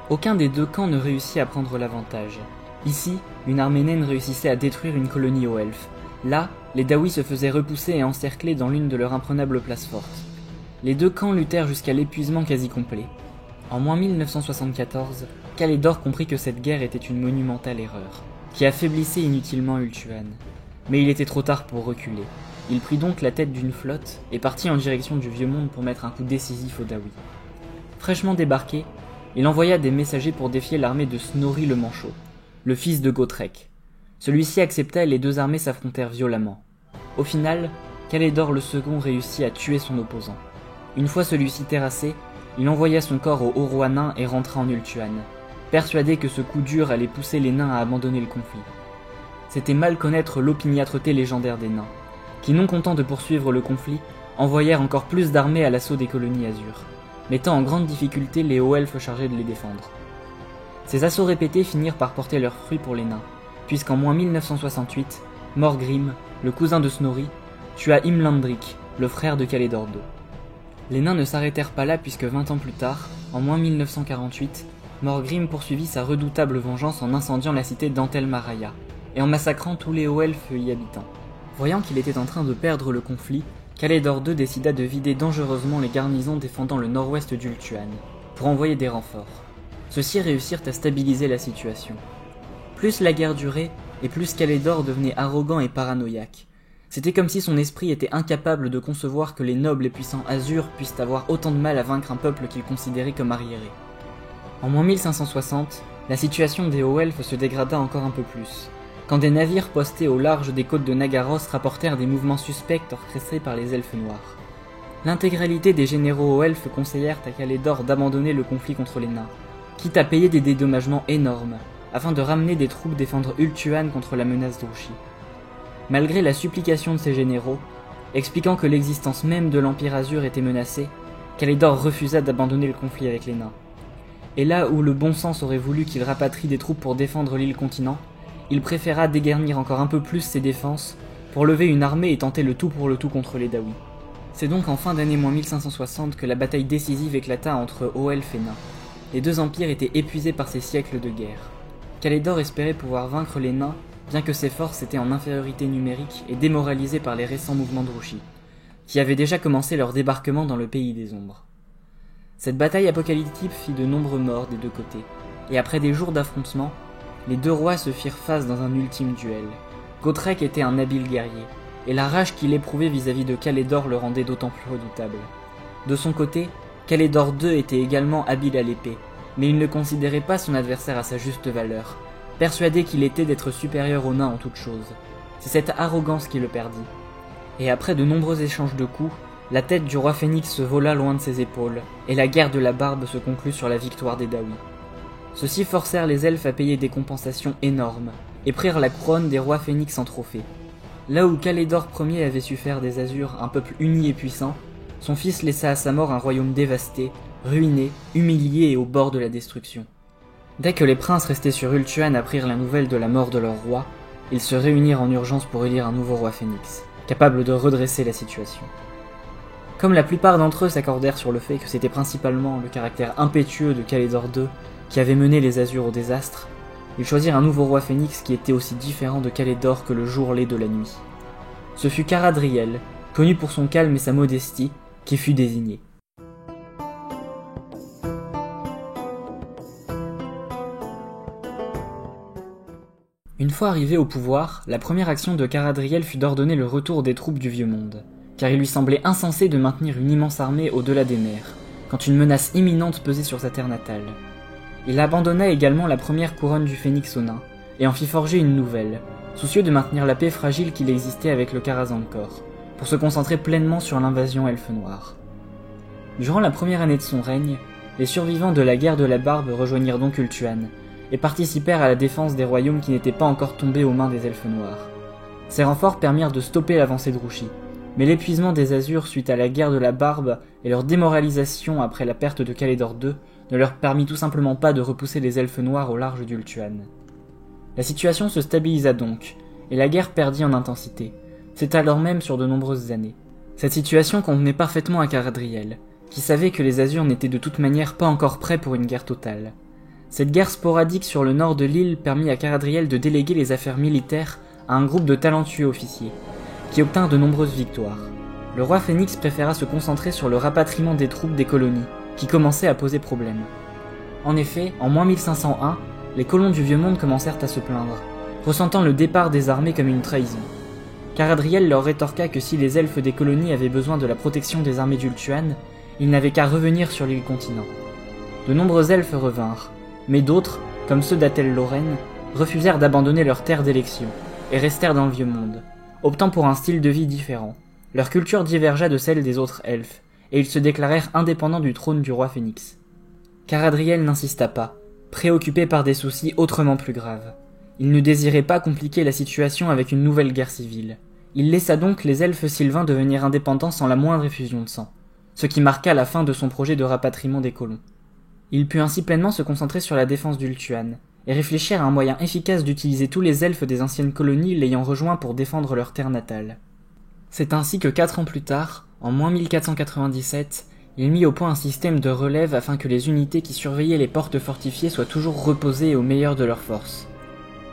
Aucun des deux camps ne réussit à prendre l'avantage. Ici, une armée naine réussissait à détruire une colonie aux elfes. Là, les Dawi se faisaient repousser et encercler dans l'une de leurs imprenables places fortes. Les deux camps luttèrent jusqu'à l'épuisement quasi complet. En moins 1974, Calédor comprit que cette guerre était une monumentale erreur, qui affaiblissait inutilement Ultuan. Mais il était trop tard pour reculer. Il prit donc la tête d'une flotte et partit en direction du Vieux-Monde pour mettre un coup décisif aux Dawi. Fraîchement débarqué, il envoya des messagers pour défier l'armée de Snorri le Manchot, le fils de Gotrek. Celui-ci accepta et les deux armées s'affrontèrent violemment. Au final, Calédor le second réussit à tuer son opposant. Une fois celui-ci terrassé, il envoya son corps au haut roi nain et rentra en Ultuan, persuadé que ce coup dur allait pousser les nains à abandonner le conflit. C'était mal connaître l'opiniâtreté légendaire des nains, qui non contents de poursuivre le conflit, envoyèrent encore plus d'armées à l'assaut des colonies Azur, mettant en grande difficulté les hauts elfes chargés de les défendre. Ces assauts répétés finirent par porter leurs fruits pour les nains, puisqu'en moins 1968, Morgrim, le cousin de Snorri, tua Imlandric, le frère de Calédor II. Les nains ne s'arrêtèrent pas là puisque 20 ans plus tard, en moins 1948, Morgrim poursuivit sa redoutable vengeance en incendiant la cité d'Antel Maraya, et en massacrant tous les hauts elfes y habitants. Voyant qu'il était en train de perdre le conflit, Calédor II décida de vider dangereusement les garnisons défendant le nord-ouest d'Ultuan, pour envoyer des renforts. Ceux-ci réussirent à stabiliser la situation. Plus la guerre durait, et plus Calédor devenait arrogant et paranoïaque. C'était comme si son esprit était incapable de concevoir que les nobles et puissants Azur puissent avoir autant de mal à vaincre un peuple qu'il considérait comme arriéré. En moins 1560, la situation des hauts elfes se dégrada encore un peu plus, quand des navires postés au large des côtes de Nagaros rapportèrent des mouvements suspects orchestrés par les elfes noirs. L'intégralité des généraux hauts elfes conseillèrent à Calédor d'abandonner le conflit contre les nains, quitte à payer des dédommagements énormes, afin de ramener des troupes défendre Ultuan contre la menace d'Urushi. Malgré la supplication de ses généraux, expliquant que l'existence même de l'Empire Azur était menacée, Calédor refusa d'abandonner le conflit avec les nains. Et là où le bon sens aurait voulu qu'il rapatrie des troupes pour défendre l'île continent, il préféra dégarnir encore un peu plus ses défenses pour lever une armée et tenter le tout pour le tout contre les Dawi. C'est donc en fin d'année moins 1560 que la bataille décisive éclata entre hauts elfes et nains. Les deux empires étaient épuisés par ces siècles de guerre. Calédor espérait pouvoir vaincre les nains, bien que ses forces étaient en infériorité numérique et démoralisées par les récents mouvements d'Urushi, qui avaient déjà commencé leur débarquement dans le pays des ombres. Cette bataille apocalyptique fit de nombreux morts des deux côtés, et après des jours d'affrontements, les deux rois se firent face dans un ultime duel. Gautrek était un habile guerrier, et la rage qu'il éprouvait vis-à-vis de Calédor le rendait d'autant plus redoutable. De son côté, Calédor II était également habile à l'épée, mais il ne considérait pas son adversaire à sa juste valeur, persuadé qu'il était d'être supérieur aux nains en toutes choses. C'est cette arrogance qui le perdit. Et après de nombreux échanges de coups, la tête du roi Phénix se vola loin de ses épaules, et la guerre de la barbe se conclut sur la victoire des Dawi. Ceux-ci forcèrent les elfes à payer des compensations énormes, et prirent la couronne des rois Phénix en trophée. Là où Calédor Ier avait su faire des Azur un peuple uni et puissant, son fils laissa à sa mort un royaume dévasté, ruiné, humilié et au bord de la destruction. Dès que les princes restés sur Ultuan apprirent la nouvelle de la mort de leur roi, ils se réunirent en urgence pour élire un nouveau roi Phénix, capable de redresser la situation. Comme la plupart d'entre eux s'accordèrent sur le fait que c'était principalement le caractère impétueux de Calédor II qui avait mené les Azur au désastre, ils choisirent un nouveau roi Phénix qui était aussi différent de Calédor que le jour l'est de la nuit. Ce fut Caradriel, connu pour son calme et sa modestie, qui fut désigné. Une fois arrivé au pouvoir, la première action de Caradriel fut d'ordonner le retour des troupes du Vieux Monde, car il lui semblait insensé de maintenir une immense armée au-delà des mers, quand une menace imminente pesait sur sa terre natale. Il abandonna également la première couronne du Phénix aux nains, et en fit forger une nouvelle, soucieux de maintenir la paix fragile qu'il existait avec le Karazankor, pour se concentrer pleinement sur l'invasion elfe noire. Durant la première année de son règne, les survivants de la guerre de la Barbe rejoignirent donc Ultuan, et participèrent à la défense des royaumes qui n'étaient pas encore tombés aux mains des elfes noirs. Ces renforts permirent de stopper l'avancée d'Urushi, mais l'épuisement des Azur suite à la guerre de la Barbe et leur démoralisation après la perte de Calédor II ne leur permit tout simplement pas de repousser les elfes noirs au large d'Ultuan. La situation se stabilisa donc, et la guerre perdit en intensité, s'étalant même sur de nombreuses années. Cette situation convenait parfaitement à Caradriel, qui savait que les Azur n'étaient de toute manière pas encore prêts pour une guerre totale. Cette guerre sporadique sur le nord de l'île permit à Caradriel de déléguer les affaires militaires à un groupe de talentueux officiers, qui obtint de nombreuses victoires. Le roi Phénix préféra se concentrer sur le rapatriement des troupes des colonies, qui commençaient à poser problème. En effet, en moins 1501, les colons du Vieux Monde commencèrent à se plaindre, ressentant le départ des armées comme une trahison. Caradriel leur rétorqua que si les elfes des colonies avaient besoin de la protection des armées d'Ultuan, ils n'avaient qu'à revenir sur l'île continent. De nombreux elfes revinrent, mais d'autres, comme ceux d'Atel Lorraine, refusèrent d'abandonner leur terre d'élection et restèrent dans le Vieux Monde, optant pour un style de vie différent, Leur culture divergea de celle des autres elfes, et ils se déclarèrent indépendants du trône du roi Phénix. Caradriel n'insista pas, préoccupé par des soucis autrement plus graves. Il ne désirait pas compliquer la situation avec une nouvelle guerre civile. Il laissa donc les elfes sylvains devenir indépendants sans la moindre effusion de sang, ce qui marqua la fin de son projet de rapatriement des colons. Il put ainsi pleinement se concentrer sur la défense d'Ultuan, et réfléchir à un moyen efficace d'utiliser tous les elfes des anciennes colonies l'ayant rejoint pour défendre leur terre natale. C'est ainsi que 4 ans plus tard, en moins 1497, il mit au point un système de relève afin que les unités qui surveillaient les portes fortifiées soient toujours reposées au meilleur de leurs forces.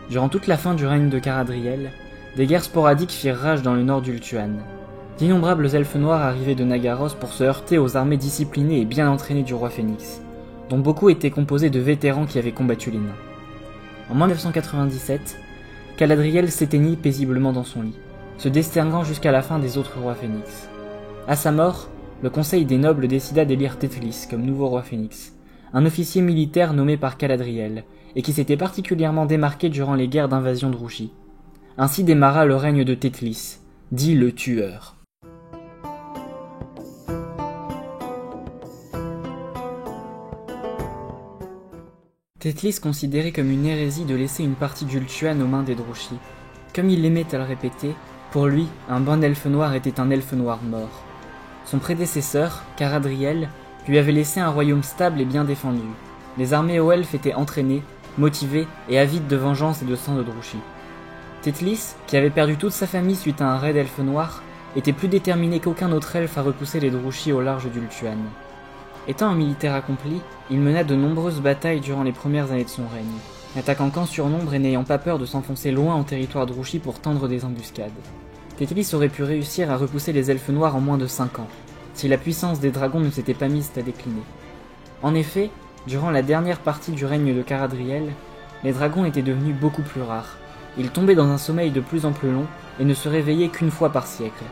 Durant toute la fin du règne de Caradriel, des guerres sporadiques firent rage dans le nord d'Ultuan. D'innombrables elfes noirs arrivaient de Nagaros pour se heurter aux armées disciplinées et bien entraînées du roi Phénix, dont beaucoup étaient composés de vétérans qui avaient combattu les nains. En 997, Caladriel s'éteignit paisiblement dans son lit, se distinguant jusqu'à la fin des autres rois Phénix. À sa mort, le conseil des nobles décida d'élire Téthlis comme nouveau roi Phénix, un officier militaire nommé par Caladriel, et qui s'était particulièrement démarqué durant les guerres d'invasion de Rouchi. Ainsi démarra le règne de Téthlis, dit le Tueur. Téthlis considérait comme une hérésie de laisser une partie d'Ultuan aux mains des Druchis. Comme il aimait à le répéter, pour lui, un bon elfe noir était un elfe noir mort. Son prédécesseur, Caradriel, lui avait laissé un royaume stable et bien défendu. Les armées aux elfes étaient entraînées, motivées et avides de vengeance et de sang de Druchis. Téthlis, qui avait perdu toute sa famille suite à un raid elfe noir, était plus déterminé qu'aucun autre elfe à repousser les Druchis au large d'Ultuan. Étant un militaire accompli, il mena de nombreuses batailles durant les premières années de son règne, n'attaquant qu'en surnombre et n'ayant pas peur de s'enfoncer loin en territoire Druchi pour tendre des embuscades. Téthlis aurait pu réussir à repousser les elfes noirs en moins de 5 ans, si la puissance des dragons ne s'était pas mise à décliner. En effet, durant la dernière partie du règne de Caradriel, les dragons étaient devenus beaucoup plus rares. Ils tombaient dans un sommeil de plus en plus long et ne se réveillaient qu'une fois par siècle.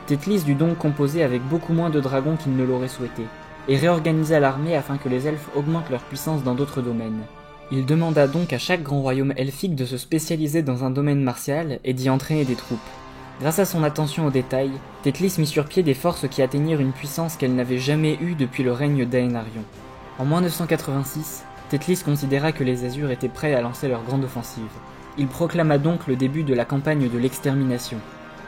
Téthlis dut donc composer avec beaucoup moins de dragons qu'il ne l'aurait souhaité, et réorganisa l'armée afin que les elfes augmentent leur puissance dans d'autres domaines. Il demanda donc à chaque grand royaume elfique de se spécialiser dans un domaine martial et d'y entraîner des troupes. Grâce à son attention aux détails, Téthlis mit sur pied des forces qui atteignirent une puissance qu'elle n'avait jamais eue depuis le règne d'Aenarion. En moins 986, Téthlis considéra que les Azurs étaient prêts à lancer leur grande offensive. Il proclama donc le début de la campagne de l'extermination,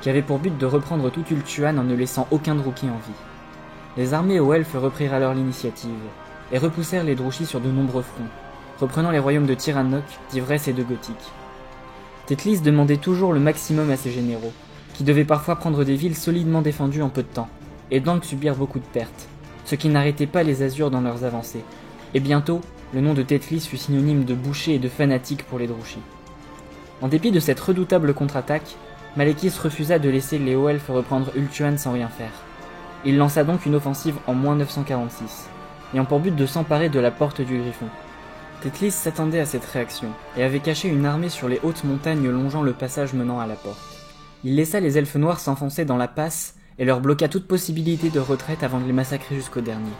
qui avait pour but de reprendre tout Ultuan en ne laissant aucun Druchis en vie. Les armées aux elfes reprirent alors l'initiative, et repoussèrent les Druchis sur de nombreux fronts, reprenant les royaumes de Tirannok, d'Ivresse et de Gothique. Téthlis demandait toujours le maximum à ses généraux, qui devaient parfois prendre des villes solidement défendues en peu de temps, et donc subir beaucoup de pertes, ce qui n'arrêtait pas les Azurs dans leurs avancées, et bientôt, le nom de Téthlis fut synonyme de boucher et de fanatique pour les Druchis. En dépit de cette redoutable contre-attaque, Malekith refusa de laisser les hauts elfes reprendre Ultuan sans rien faire. Il lança donc une offensive en moins 946, ayant pour but de s'emparer de la porte du Griffon. Téthlis s'attendait à cette réaction, et avait caché une armée sur les hautes montagnes longeant le passage menant à la porte. Il laissa les elfes noirs s'enfoncer dans la passe, et leur bloqua toute possibilité de retraite avant de les massacrer jusqu'au dernier.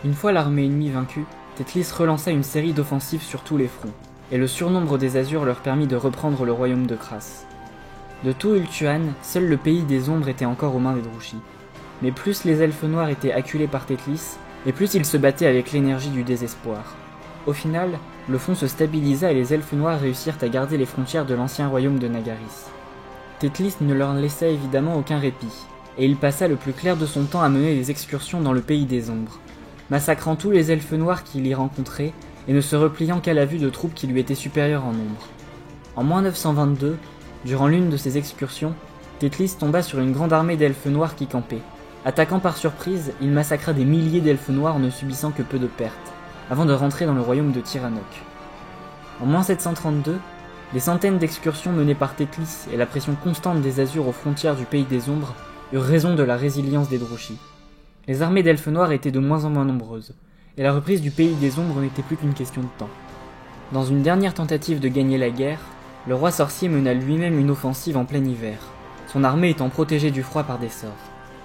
Une fois l'armée ennemie vaincue, Téthlis relança une série d'offensives sur tous les fronts, et le surnombre des Azurs leur permit de reprendre le royaume de Kras. De tout Ultuan, seul le pays des ombres était encore aux mains des Druchis. Mais plus les elfes noirs étaient acculés par Téthlis, et plus ils se battaient avec l'énergie du désespoir. Au final, le front se stabilisa et les elfes noirs réussirent à garder les frontières de l'ancien royaume de Nagaris. Téthlis ne leur laissa évidemment aucun répit, et il passa le plus clair de son temps à mener des excursions dans le pays des ombres, massacrant tous les elfes noirs qu'il y rencontrait et ne se repliant qu'à la vue de troupes qui lui étaient supérieures en nombre. En moins 922, durant l'une de ces excursions, Téthlis tomba sur une grande armée d'elfes noirs qui campaient. Attaquant par surprise, il massacra des milliers d'elfes noirs en ne subissant que peu de pertes, avant de rentrer dans le royaume de Tirannok. En moins 732, les centaines d'excursions menées par Téthlis et la pression constante des Azurs aux frontières du pays des ombres eurent raison de la résilience des Druchis. Les armées d'elfes noirs étaient de moins en moins nombreuses, et la reprise du pays des ombres n'était plus qu'une question de temps. Dans une dernière tentative de gagner la guerre, le roi sorcier mena lui-même une offensive en plein hiver, son armée étant protégée du froid par des sorts.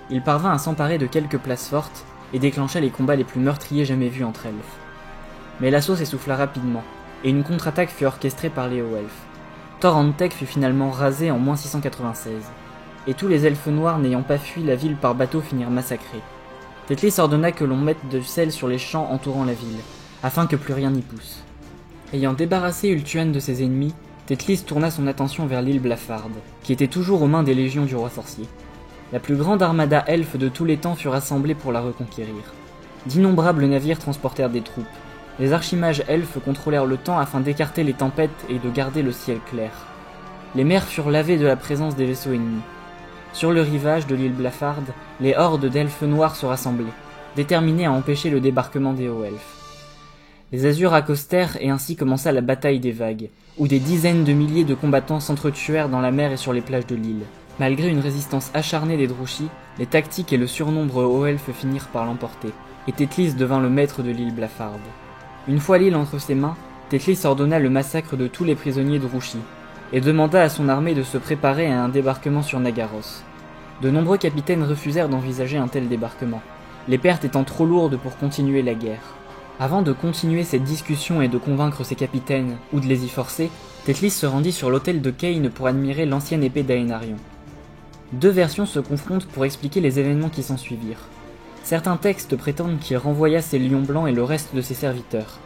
Il parvint à s'emparer de quelques places fortes et déclencha les combats les plus meurtriers jamais vus entre elfes. Mais l'assaut s'essouffla rapidement, et une contre-attaque fut orchestrée par les hauts elfes. Thor Antek fut finalement rasé en moins 696. et tous les elfes noirs n'ayant pas fui la ville par bateau finirent massacrés. Tétlis ordonna que l'on mette de sel sur les champs entourant la ville, afin que plus rien n'y pousse. Ayant débarrassé Ultuan de ses ennemis, Tétlis tourna son attention vers l'île Blafarde, qui était toujours aux mains des légions du roi sorcier. La plus grande armada elfe de tous les temps fut rassemblée pour la reconquérir. D'innombrables navires transportèrent des troupes. Les archimages elfes contrôlèrent le temps afin d'écarter les tempêtes et de garder le ciel clair. Les mers furent lavées de la présence des vaisseaux ennemis. Sur le rivage de l'île Blafarde, les hordes d'elfes noirs se rassemblaient, déterminés à empêcher le débarquement des hauts elfes. Les Azurs accostèrent et ainsi commença la bataille des vagues, où des dizaines de milliers de combattants s'entretuèrent dans la mer et sur les plages de l'île. Malgré une résistance acharnée des Druchis, les tactiques et le surnombre hauts elfes finirent par l'emporter, et Tétlis devint le maître de l'île Blafarde. Une fois l'île entre ses mains, Tétlis ordonna le massacre de tous les prisonniers Druchis, et demanda à son armée de se préparer à un débarquement sur Nagaros. De nombreux capitaines refusèrent d'envisager un tel débarquement, les pertes étant trop lourdes pour continuer la guerre. Avant de continuer cette discussion et de convaincre ses capitaines, ou de les y forcer, Tétlis se rendit sur l'autel de Kain pour admirer l'ancienne épée d'Aenarion. Deux versions se confrontent pour expliquer les événements qui s'ensuivirent. Certains textes prétendent qu'il renvoya ses lions blancs et le reste de ses serviteurs,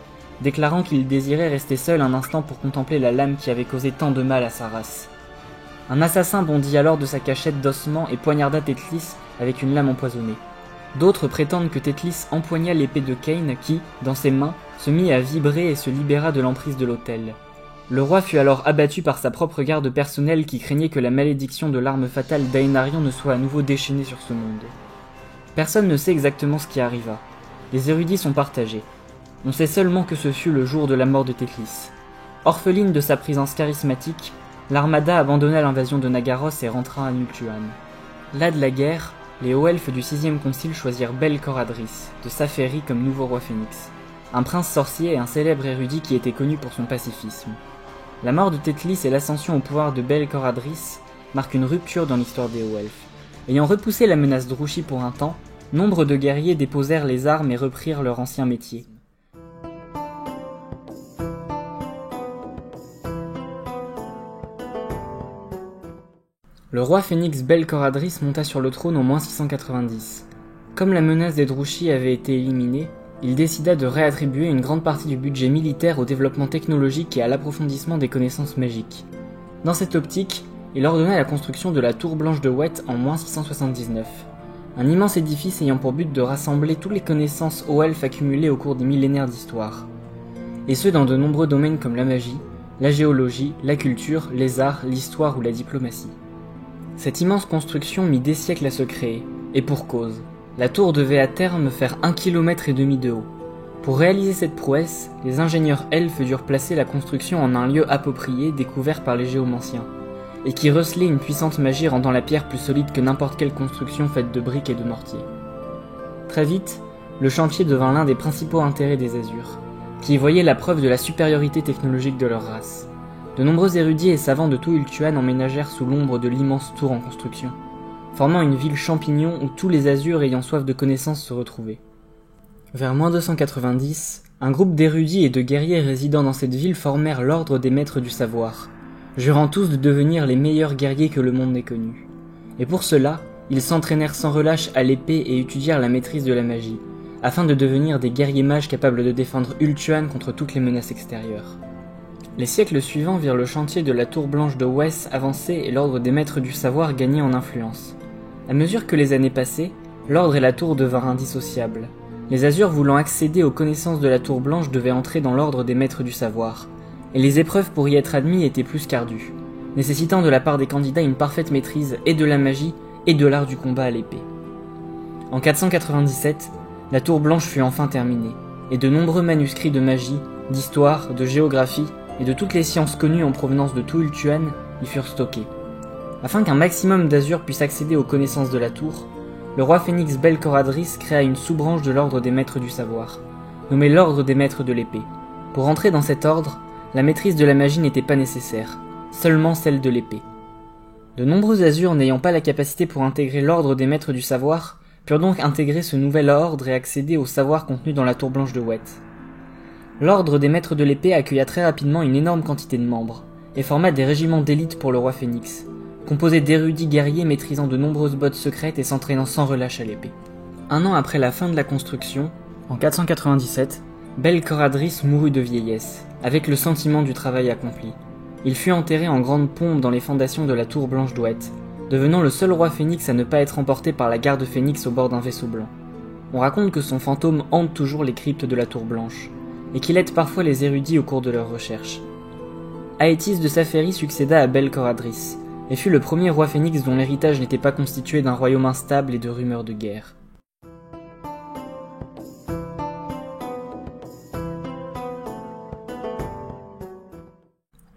déclarant qu'il désirait rester seul un instant pour contempler la lame qui avait causé tant de mal à sa race. Un assassin bondit alors de sa cachette d'ossements et poignarda Tétlis avec une lame empoisonnée. D'autres prétendent que Tétlis empoigna l'épée de Kain qui, dans ses mains, se mit à vibrer et se libéra de l'emprise de l'autel. Le roi fut alors abattu par sa propre garde personnelle qui craignait que la malédiction de l'arme fatale d'Aenarion ne soit à nouveau déchaînée sur ce monde. Personne ne sait exactement ce qui arriva. Les érudits sont partagés. On sait seulement que ce fut le jour de la mort de Tétlis. Orpheline de sa présence charismatique, l'armada abandonna l'invasion de Nagaros et rentra à Ultuan. Là de la guerre, les hauts elfes du 6e concile choisirent Bel-Coradris, de Saferi comme nouveau roi phénix, un prince sorcier et un célèbre érudit qui était connu pour son pacifisme. La mort de Tétlis et l'ascension au pouvoir de Bel-Coradris marquent une rupture dans l'histoire des hauts elfes. Ayant repoussé la menace Druchi pour un temps, nombre de guerriers déposèrent les armes et reprirent leur ancien métier. Le roi phénix Bel-Coradris monta sur le trône en -690. Comme la menace des Druchis avait été éliminée, il décida de réattribuer une grande partie du budget militaire au développement technologique et à l'approfondissement des connaissances magiques. Dans cette optique, il ordonna la construction de la Tour Blanche de Wet en -679, un immense édifice ayant pour but de rassembler toutes les connaissances hauts elfes accumulées au cours des millénaires d'histoire, et ce dans de nombreux domaines comme la magie, la géologie, la culture, les arts, l'histoire ou la diplomatie. Cette immense construction mit des siècles à se créer, et pour cause. La tour devait à terme faire 1,5 km de haut. Pour réaliser cette prouesse, les ingénieurs elfes durent placer la construction en un lieu approprié découvert par les géomanciens, et qui recelait une puissante magie rendant la pierre plus solide que n'importe quelle construction faite de briques et de mortier. Très vite, le chantier devint l'un des principaux intérêts des Azurs, qui y voyaient la preuve de la supériorité technologique de leur race. De nombreux érudits et savants de tout Ultuan emménagèrent sous l'ombre de l'immense tour en construction, formant une ville champignon où tous les Azurs ayant soif de connaissances se retrouvaient. Vers -290, un groupe d'érudits et de guerriers résidant dans cette ville formèrent l'ordre des maîtres du savoir, jurant tous de devenir les meilleurs guerriers que le monde n'ait connus. Et pour cela, ils s'entraînèrent sans relâche à l'épée et étudièrent la maîtrise de la magie, afin de devenir des guerriers mages capables de défendre Ultuan contre toutes les menaces extérieures. Les siècles suivants virent le chantier de la Tour Blanche de Wes avancer et l'ordre des maîtres du savoir gagner en influence. À mesure que les années passaient, l'ordre et la tour devinrent indissociables. Les Azurs voulant accéder aux connaissances de la Tour Blanche devaient entrer dans l'ordre des maîtres du savoir, et les épreuves pour y être admis étaient plus qu'ardues, nécessitant de la part des candidats une parfaite maîtrise et de la magie et de l'art du combat à l'épée. En 497, la Tour Blanche fut enfin terminée, et de nombreux manuscrits de magie, d'histoire, de géographie et de toutes les sciences connues en provenance de tout Ultuan y furent stockés. Afin qu'un maximum d'Azurs puisse accéder aux connaissances de la tour, le roi phénix Bel-Coradris créa une sous-branche de l'ordre des maîtres du savoir, nommée l'ordre des maîtres de l'épée. Pour entrer dans cet ordre, la maîtrise de la magie n'était pas nécessaire, seulement celle de l'épée. De nombreux Azurs n'ayant pas la capacité pour intégrer l'ordre des maîtres du savoir, purent donc intégrer ce nouvel ordre et accéder au savoir contenu dans la Tour Blanche de Wet. L'ordre des maîtres de l'épée accueilla très rapidement une énorme quantité de membres, et forma des régiments d'élite pour le roi phénix, composé d'érudits guerriers maîtrisant de nombreuses bottes secrètes et s'entraînant sans relâche à l'épée. Un an après la fin de la construction, en 497, Bel-Coradris mourut de vieillesse, avec le sentiment du travail accompli. Il fut enterré en grande pompe dans les fondations de la tour blanche d'Ouët, devenant le seul roi phénix à ne pas être emporté par la garde phénix au bord d'un vaisseau blanc. On raconte que son fantôme hante toujours les cryptes de la tour blanche, et qu'il aide parfois les érudits au cours de leurs recherches. Aétis de Saphérie succéda à Bel-Coradris, et fut le premier roi phénix dont l'héritage n'était pas constitué d'un royaume instable et de rumeurs de guerre.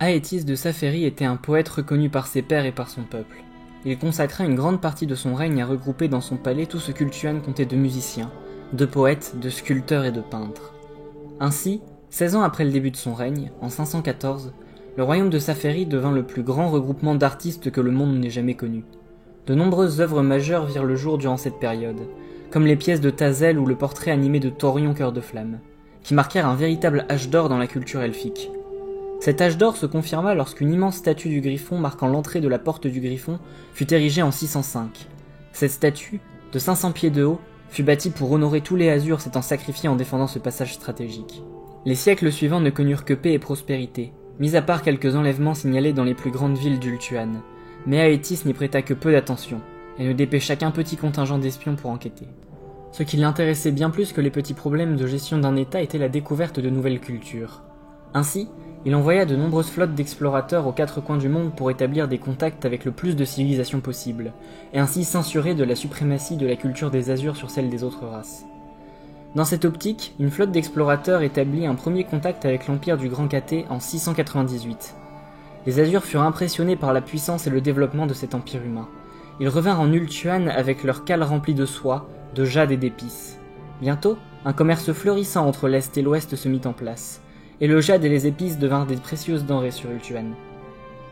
Aétis de Saphérie était un poète reconnu par ses pairs et par son peuple. Il consacra une grande partie de son règne à regrouper dans son palais tout ce qu'Ultuan comptait de musiciens, de poètes, de sculpteurs et de peintres. Ainsi, 16 ans après le début de son règne, en 514, le royaume de Saphérie devint le plus grand regroupement d'artistes que le monde n'ait jamais connu. De nombreuses œuvres majeures virent le jour durant cette période, comme les pièces de Tazel ou le portrait animé de Thorion Cœur de Flamme, qui marquèrent un véritable âge d'or dans la culture elfique. Cet âge d'or se confirma lorsqu'une immense statue du Griffon marquant l'entrée de la porte du Griffon fut érigée en 605. Cette statue, de 500 pieds de haut, fut bâtie pour honorer tous les Azurs s'étant sacrifiés en défendant ce passage stratégique. Les siècles suivants ne connurent que paix et prospérité, mis à part quelques enlèvements signalés dans les plus grandes villes d'Ultuan, mais Aétis n'y prêta que peu d'attention, et ne dépêcha qu'un petit contingent d'espions pour enquêter. Ce qui l'intéressait bien plus que les petits problèmes de gestion d'un État était la découverte de nouvelles cultures. Ainsi, il envoya de nombreuses flottes d'explorateurs aux quatre coins du monde pour établir des contacts avec le plus de civilisations possible, et ainsi s'assurer de la suprématie de la culture des Azurs sur celle des autres races. Dans cette optique, une flotte d'explorateurs établit un premier contact avec l'empire du Grand Cathé en 698. Les Azurs furent impressionnés par la puissance et le développement de cet empire humain. Ils revinrent en Ultuan avec leurs cales remplies de soie, de jade et d'épices. Bientôt, un commerce florissant entre l'Est et l'Ouest se mit en place, et le jade et les épices devinrent des précieuses denrées sur Ultuan.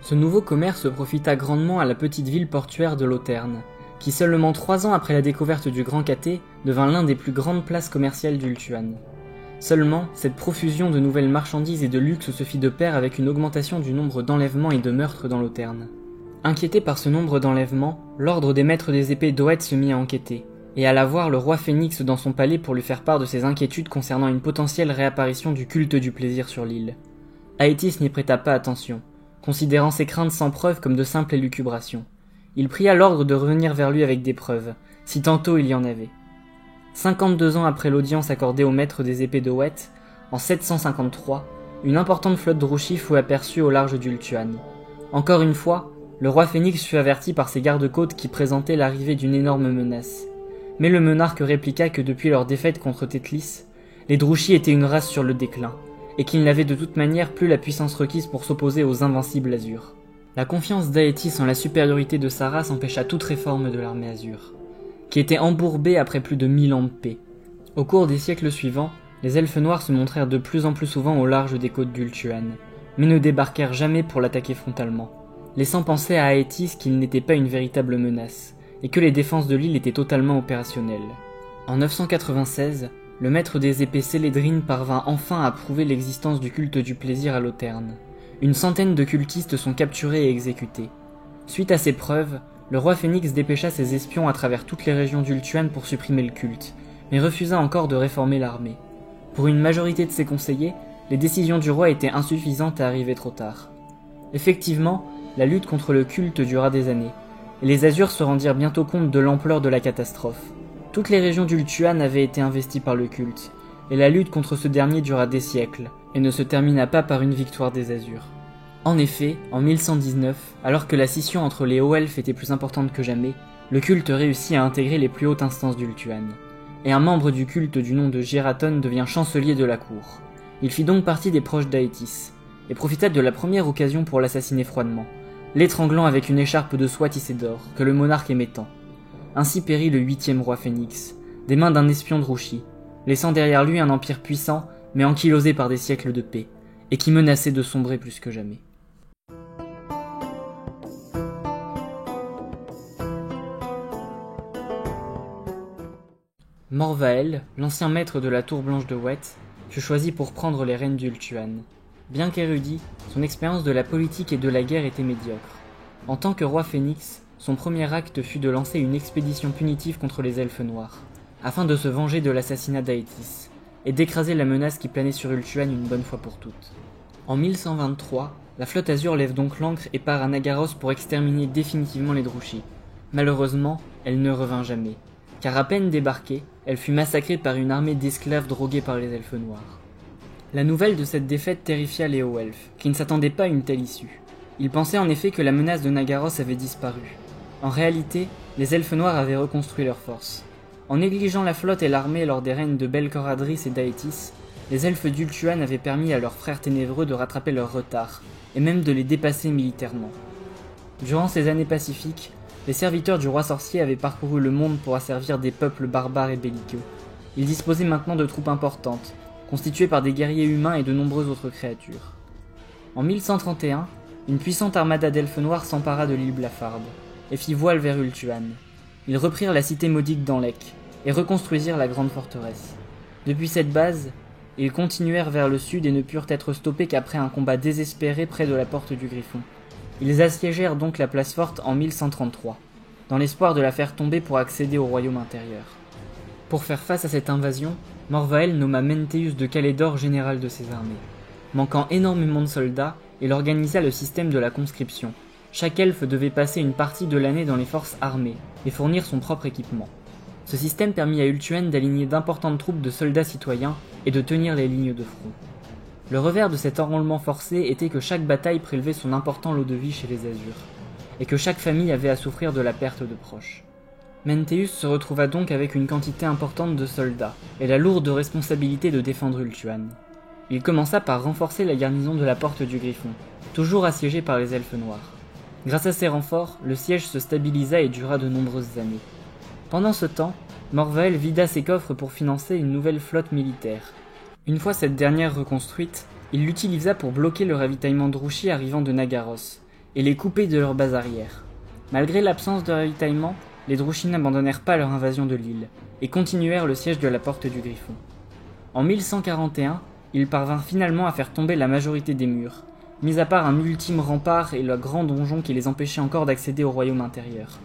Ce nouveau commerce profita grandement à la petite ville portuaire de Loterne, qui seulement 3 ans après la découverte du Grand Cathé devint l'un des plus grandes places commerciales d'Ultuan. Seulement, cette profusion de nouvelles marchandises et de luxe se fit de pair avec une augmentation du nombre d'enlèvements et de meurtres dans Loterne. Inquiété par ce nombre d'enlèvements, l'ordre des maîtres des épées d'Oët se mit à enquêter, et alla voir le roi Phénix dans son palais pour lui faire part de ses inquiétudes concernant une potentielle réapparition du culte du plaisir sur l'île. Aétis n'y prêta pas attention, considérant ses craintes sans preuve comme de simples élucubrations. Il pria l'ordre de revenir vers lui avec des preuves, si tantôt il y en avait. 52 ans après l'audience accordée au maître des épées d'Oët, en 753, une importante flotte Druchis fut aperçue au large d'Ultuan. Encore une fois, le roi Phénix fut averti par ses gardes-côtes qui présentaient l'arrivée d'une énorme menace. Mais le monarque répliqua que depuis leur défaite contre Tétlis, les Druchis étaient une race sur le déclin, et qu'ils n'avaient de toute manière plus la puissance requise pour s'opposer aux invincibles Azurs. La confiance d'Aétis en la supériorité de sa race empêcha toute réforme de l'armée Azur, qui était embourbée après plus de 1000 ans de paix. Au cours des siècles suivants, les elfes noirs se montrèrent de plus en plus souvent au large des côtes d'Ultuan, mais ne débarquèrent jamais pour l'attaquer frontalement, laissant penser à Aétis qu'il n'était pas une véritable menace, et que les défenses de l'île étaient totalement opérationnelles. En 996, le maître des épées Célédrine parvint enfin à prouver l'existence du culte du plaisir à Loterne. Une centaine de cultistes sont capturés et exécutés. Suite à ces preuves, le roi Phénix dépêcha ses espions à travers toutes les régions d'Ultuan pour supprimer le culte, mais refusa encore de réformer l'armée. Pour une majorité de ses conseillers, les décisions du roi étaient insuffisantes et arrivaient trop tard. Effectivement, la lutte contre le culte dura des années, et les Azurs se rendirent bientôt compte de l'ampleur de la catastrophe. Toutes les régions d'Ultuan avaient été investies par le culte, et la lutte contre ce dernier dura des siècles, et ne se termina pas par une victoire des Azurs. En effet, en 1119, alors que la scission entre les hauts elfes était plus importante que jamais, le culte réussit à intégrer les plus hautes instances d'Ultuan, et un membre du culte du nom de Gératon devient chancelier de la cour. Il fit donc partie des proches d'Aétis, et profita de la première occasion pour l'assassiner froidement, l'étranglant avec une écharpe de soie tissée d'or, que le monarque aimait tant. Ainsi périt le 8e roi Phénix, des mains d'un espion Druchi, laissant derrière lui un empire puissant, mais ankylosé par des siècles de paix, et qui menaçait de sombrer plus que jamais. Morvael, l'ancien maître de la tour blanche de Ouët, fut choisi pour prendre les rênes d'Ultuan. Bien qu'érudit, son expérience de la politique et de la guerre était médiocre. En tant que roi Phénix, son premier acte fut de lancer une expédition punitive contre les elfes noirs, afin de se venger de l'assassinat d'Aéthys, et d'écraser la menace qui planait sur Ultuan une bonne fois pour toutes. En 1123, la flotte Azur lève donc l'ancre et part à Nagaros pour exterminer définitivement les Druchis. Malheureusement, elle ne revint jamais, car à peine débarquée, elle fut massacrée par une armée d'esclaves drogués par les elfes noirs. La nouvelle de cette défaite terrifia les hauts elfes, qui ne s'attendaient pas à une telle issue. Ils pensaient en effet que la menace de Nagaros avait disparu. En réalité, les elfes noirs avaient reconstruit leurs forces. En négligeant la flotte et l'armée lors des règnes de Belcoradris et d'Aéthys, les elfes d'Ultuan avaient permis à leurs frères ténébreux de rattraper leur retard, et même de les dépasser militairement. Durant ces années pacifiques, les serviteurs du roi sorcier avaient parcouru le monde pour asservir des peuples barbares et belliqueux. Ils disposaient maintenant de troupes importantes, constituées par des guerriers humains et de nombreuses autres créatures. En 1131, une puissante armada d'elfes noirs s'empara de l'île Blafarde, et fit voile vers Ultuan. Ils reprirent la cité maudite d'Anlec, et reconstruisirent la grande forteresse. Depuis cette base, ils continuèrent vers le sud et ne purent être stoppés qu'après un combat désespéré près de la porte du Griffon. Ils assiégèrent donc la place forte en 1133, dans l'espoir de la faire tomber pour accéder au royaume intérieur. Pour faire face à cette invasion, Morvael nomma Menteus de Calédor général de ses armées. Manquant énormément de soldats, il organisa le système de la conscription. Chaque elfe devait passer une partie de l'année dans les forces armées et fournir son propre équipement. Ce système permit à Ultuan d'aligner d'importantes troupes de soldats citoyens et de tenir les lignes de front. Le revers de cet enrôlement forcé était que chaque bataille prélevait son important lot de vie chez les Azurs, et que chaque famille avait à souffrir de la perte de proches. Menteus se retrouva donc avec une quantité importante de soldats, et la lourde responsabilité de défendre Ultuan. Il commença par renforcer la garnison de la porte du Griffon, toujours assiégée par les elfes noirs. Grâce à ces renforts, le siège se stabilisa et dura de nombreuses années. Pendant ce temps, Morvael vida ses coffres pour financer une nouvelle flotte militaire. Une fois cette dernière reconstruite, il l'utilisa pour bloquer le ravitaillement Druchis arrivant de Nagaros, et les couper de leur base arrière. Malgré l'absence de ravitaillement, les Druchis n'abandonnèrent pas leur invasion de l'île, et continuèrent le siège de la porte du Griffon. En 1141, ils parvinrent finalement à faire tomber la majorité des murs, mis à part un ultime rempart et le grand donjon qui les empêchait encore d'accéder au royaume intérieur.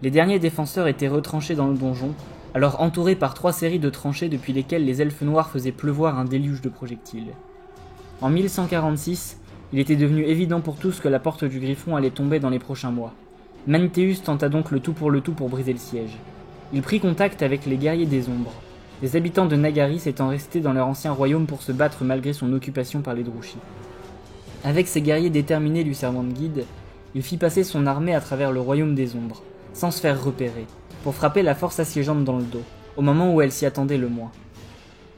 Les derniers défenseurs étaient retranchés dans le donjon, alors entourés par 3 séries de tranchées depuis lesquelles les elfes noirs faisaient pleuvoir un déluge de projectiles. En 1146, il était devenu évident pour tous que la porte du Griffon allait tomber dans les prochains mois. Menteus tenta donc le tout pour briser le siège. Il prit contact avec les guerriers des ombres, les habitants de Nagaris étant restés dans leur ancien royaume pour se battre malgré son occupation par les Druchis. Avec ses guerriers déterminés lui servant de guide, il fit passer son armée à travers le royaume des ombres, sans se faire repérer, pour frapper la force assiégeante dans le dos, au moment où elle s'y attendait le moins.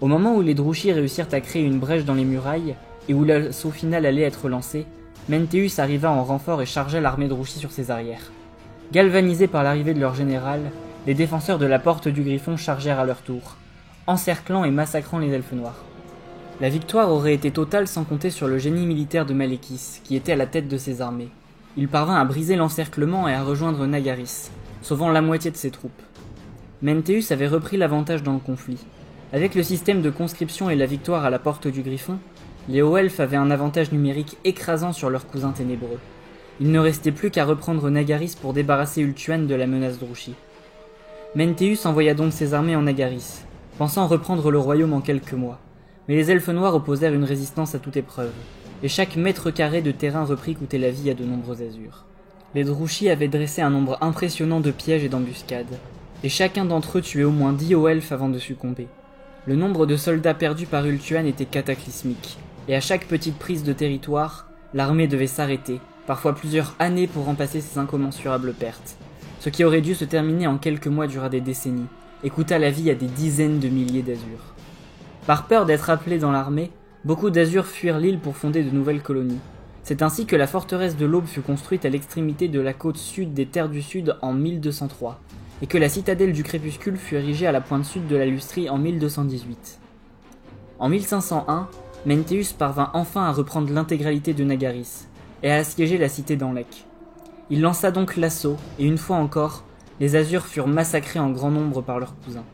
Au moment où les Druchis réussirent à créer une brèche dans les murailles, et où l'assaut final allait être lancé, Menteus arriva en renfort et chargea l'armée Druchis sur ses arrières. Galvanisés par l'arrivée de leur général, les défenseurs de la porte du Griffon chargèrent à leur tour, encerclant et massacrant les elfes noirs. La victoire aurait été totale sans compter sur le génie militaire de Malekith, qui était à la tête de ses armées. Il parvint à briser l'encerclement et à rejoindre Nagaris, sauvant la moitié de ses troupes. Menteus avait repris l'avantage dans le conflit. Avec le système de conscription et la victoire à la porte du Griffon, les hauts elfes avaient un avantage numérique écrasant sur leurs cousins ténébreux. Il ne restait plus qu'à reprendre Nagaris pour débarrasser Ultuan de la menace Druchis. Menteus envoya donc ses armées en Nagaris, pensant reprendre le royaume en quelques mois. Mais les elfes noirs opposèrent une résistance à toute épreuve, et chaque mètre carré de terrain repris coûtait la vie à de nombreux Azurs. Les Druchis avaient dressé un nombre impressionnant de pièges et d'embuscades, et chacun d'entre eux tuait au moins 10 hauts elfes avant de succomber. Le nombre de soldats perdus par Ultuan était cataclysmique, et à chaque petite prise de territoire, l'armée devait s'arrêter, parfois plusieurs années pour remplacer ces incommensurables pertes. Ce qui aurait dû se terminer en quelques mois dura des décennies, et coûta la vie à des dizaines de milliers d'Azurs. Par peur d'être appelés dans l'armée, beaucoup d'Azurs fuirent l'île pour fonder de nouvelles colonies. C'est ainsi que la forteresse de l'Aube fut construite à l'extrémité de la côte sud des Terres du Sud en 1203, et que la citadelle du Crépuscule fut érigée à la pointe sud de la Lustrie en 1218. En 1501, Menteus parvint enfin à reprendre l'intégralité de Nagaris, et à assiéger la cité d'Anlec. Il lança donc l'assaut, et une fois encore, les Azurs furent massacrés en grand nombre par leurs cousins.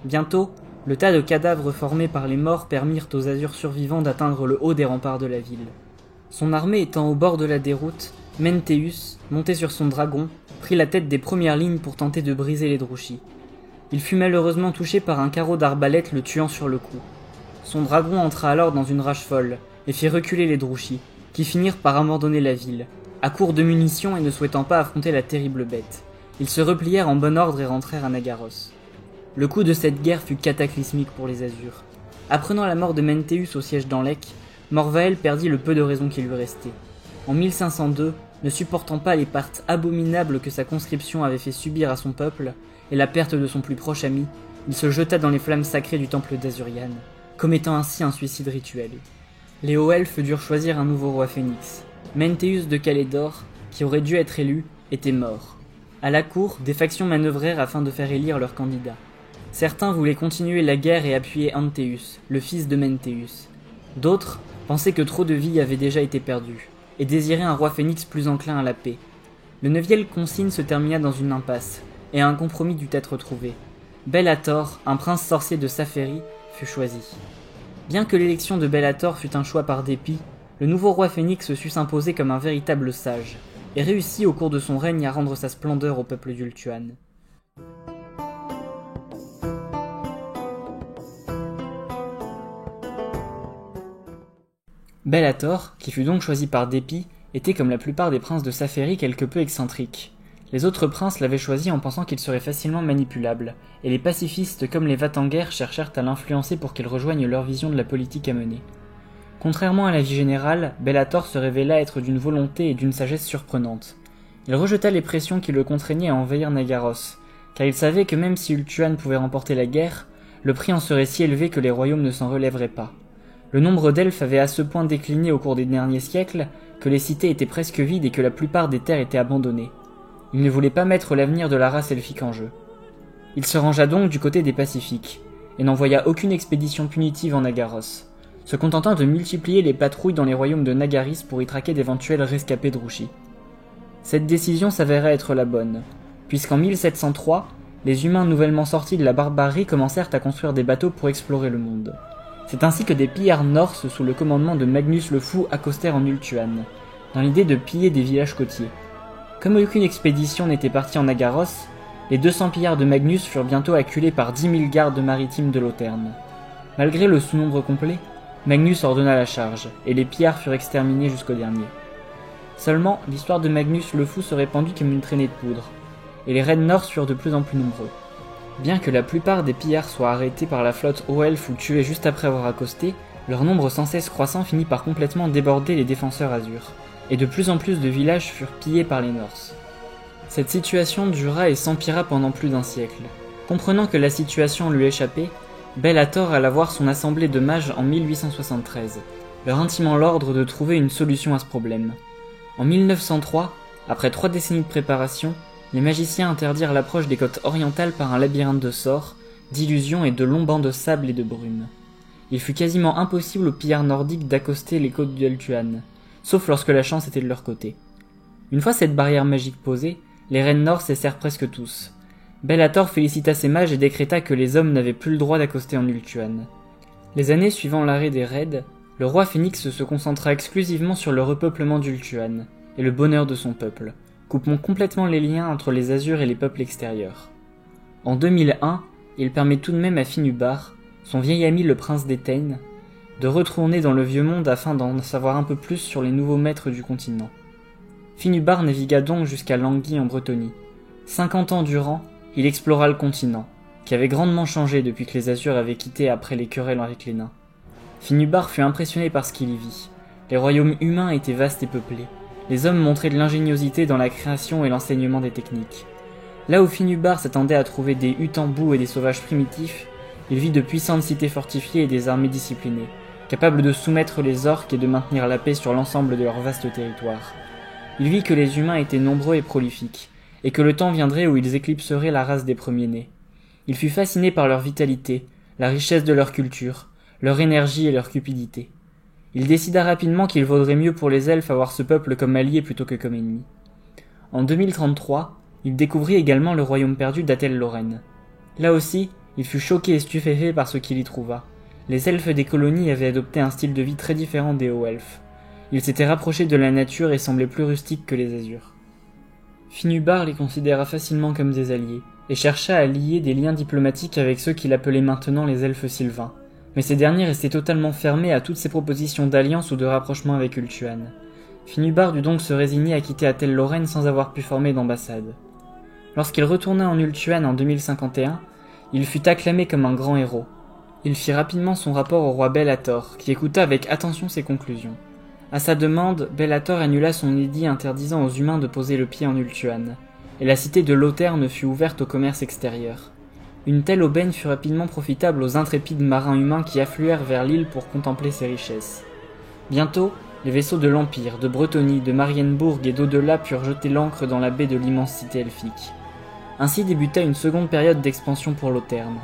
Bientôt, le tas de cadavres formés par les morts permirent aux Azurs survivants d'atteindre le haut des remparts de la ville. Son armée étant au bord de la déroute, Menteus, monté sur son dragon, prit la tête des premières lignes pour tenter de briser les Drushes. Il fut malheureusement touché par un carreau d'arbalète le tuant sur le coup. Son dragon entra alors dans une rage folle et fit reculer les Drushes, qui finirent par abandonner la ville, à court de munitions et ne souhaitant pas affronter la terrible bête. Ils se replièrent en bon ordre et rentrèrent à Nagaros. Le coup de cette guerre fut cataclysmique pour les Azurs. Apprenant la mort de Menteus au siège d'Anlek, Morvael perdit le peu de raison qui lui restait. En 1502, ne supportant pas les pertes abominables que sa conscription avait fait subir à son peuple, et la perte de son plus proche ami, il se jeta dans les flammes sacrées du temple d'Azurian, commettant ainsi un suicide rituel. Les hauts-elfes durent choisir un nouveau roi phénix. Menteus de Calédor, qui aurait dû être élu, était mort. À la cour, des factions manœuvrèrent afin de faire élire leur candidat. Certains voulaient continuer la guerre et appuyer Anteus, le fils de Menteus. D'autres pensaient que trop de vies avaient déjà été perdues, et désiraient un roi phénix plus enclin à la paix. Le 9e concile se termina dans une impasse, et un compromis dut être trouvé. Bellator, un prince sorcier de Saphérie, fut choisi. Bien que l'élection de Bellator fût un choix par dépit, le nouveau roi phénix sut s'imposer comme un véritable sage, et réussit au cours de son règne à rendre sa splendeur au peuple d'Ultuan. Bellator, qui fut donc choisi par dépit, était comme la plupart des princes de Saphérie quelque peu excentrique. Les autres princes l'avaient choisi en pensant qu'il serait facilement manipulable, et les pacifistes comme les Vatanguers cherchèrent à l'influencer pour qu'il rejoigne leur vision de la politique à mener. Contrairement à la vie générale, Bellator se révéla être d'une volonté et d'une sagesse surprenantes. Il rejeta les pressions qui le contraignaient à envahir Nagaros, car il savait que même si Ultuan pouvait remporter la guerre, le prix en serait si élevé que les royaumes ne s'en relèveraient pas. Le nombre d'elfes avait à ce point décliné au cours des derniers siècles que les cités étaient presque vides et que la plupart des terres étaient abandonnées. Il ne voulait pas mettre l'avenir de la race elfique en jeu. Il se rangea donc du côté des Pacifiques, et n'envoya aucune expédition punitive en Nagaros, se contentant de multiplier les patrouilles dans les royaumes de Nagaris pour y traquer d'éventuels rescapés Drushes. Cette décision s'avéra être la bonne, puisqu'en 1703, les humains nouvellement sortis de la barbarie commencèrent à construire des bateaux pour explorer le monde. C'est ainsi que des pillards norses sous le commandement de Magnus le Fou accostèrent en Ultuan, dans l'idée de piller des villages côtiers. Comme aucune expédition n'était partie en Nagaros, les 200 pillards de Magnus furent bientôt acculés par 10 000 gardes maritimes de Loterne. Malgré le sous-nombre complet, Magnus ordonna la charge, et les pillards furent exterminés jusqu'au dernier. Seulement, l'histoire de Magnus le Fou se répandit comme une traînée de poudre, et les raids norse furent de plus en plus nombreux. Bien que la plupart des pillards soient arrêtés par la flotte Haut-Elfe ou tués juste après avoir accosté, leur nombre sans cesse croissant finit par complètement déborder les défenseurs azur, et de plus en plus de villages furent pillés par les Norse. Cette situation dura et s'empira pendant plus d'un siècle. Comprenant que la situation lui échappait, Bellator alla voir son assemblée de mages en 1873, leur intimant l'ordre de trouver une solution à ce problème. En 1903, après 3 décennies de préparation, les magiciens interdirent l'approche des côtes orientales par un labyrinthe de sorts, d'illusions et de longs bancs de sable et de brume. Il fut quasiment impossible aux pillards nordiques d'accoster les côtes d'Ultuan, sauf lorsque la chance était de leur côté. Une fois cette barrière magique posée, les reines norse cessèrent presque tous. Bellator félicita ses mages et décréta que les hommes n'avaient plus le droit d'accoster en Ultuan. Les années suivant l'arrêt des raids, le roi Phénix se concentra exclusivement sur le repeuplement d'Ultuan et le bonheur de son peuple, coupant complètement les liens entre les Azurs et les peuples extérieurs. En 2001, il permet tout de même à Finubar, son vieil ami le prince d'Étaine, de retourner dans le vieux monde afin d'en savoir un peu plus sur les nouveaux maîtres du continent. Finubar navigua donc jusqu'à Languille en Bretonie. 50 ans durant, il explora le continent, qui avait grandement changé depuis que les Azurs avaient quitté après les querelles avec les nains. Finubar fut impressionné par ce qu'il y vit. Les royaumes humains étaient vastes et peuplés. Les hommes montraient de l'ingéniosité dans la création et l'enseignement des techniques. Là où Finubar s'attendait à trouver des huttes en boue et des sauvages primitifs, il vit de puissantes cités fortifiées et des armées disciplinées, capables de soumettre les orques et de maintenir la paix sur l'ensemble de leur vaste territoire. Il vit que les humains étaient nombreux et prolifiques, et que le temps viendrait où ils éclipseraient la race des premiers-nés. Il fut fasciné par leur vitalité, la richesse de leur culture, leur énergie et leur cupidité. Il décida rapidement qu'il vaudrait mieux pour les elfes avoir ce peuple comme allié plutôt que comme ennemi. En 2033, il découvrit également le royaume perdu d'Atel-Lorraine. Là aussi, il fut choqué et stupéfait par ce qu'il y trouva. Les elfes des colonies avaient adopté un style de vie très différent des hauts elfes. Ils s'étaient rapprochés de la nature et semblaient plus rustiques que les Azurs. Finubar les considéra facilement comme des alliés, et chercha à lier des liens diplomatiques avec ceux qu'il appelait maintenant les elfes sylvains, mais ces derniers restaient totalement fermés à toutes ses propositions d'alliance ou de rapprochement avec Ultuan. Finubar dut donc se résigner à quitter Athel Lorraine sans avoir pu former d'ambassade. Lorsqu'il retourna en Ultuan en 2051, il fut acclamé comme un grand héros. Il fit rapidement son rapport au roi Bellator, qui écouta avec attention ses conclusions. À sa demande, Bellator annula son édit interdisant aux humains de poser le pied en Ultuan, et la cité de Loterne fut ouverte au commerce extérieur. Une telle aubaine fut rapidement profitable aux intrépides marins humains qui affluèrent vers l'île pour contempler ses richesses. Bientôt, les vaisseaux de l'Empire, de Bretonie, de Marienbourg et d'au-delà purent jeter l'ancre dans la baie de l'immense cité elfique. Ainsi débuta une seconde période d'expansion pour Loterne.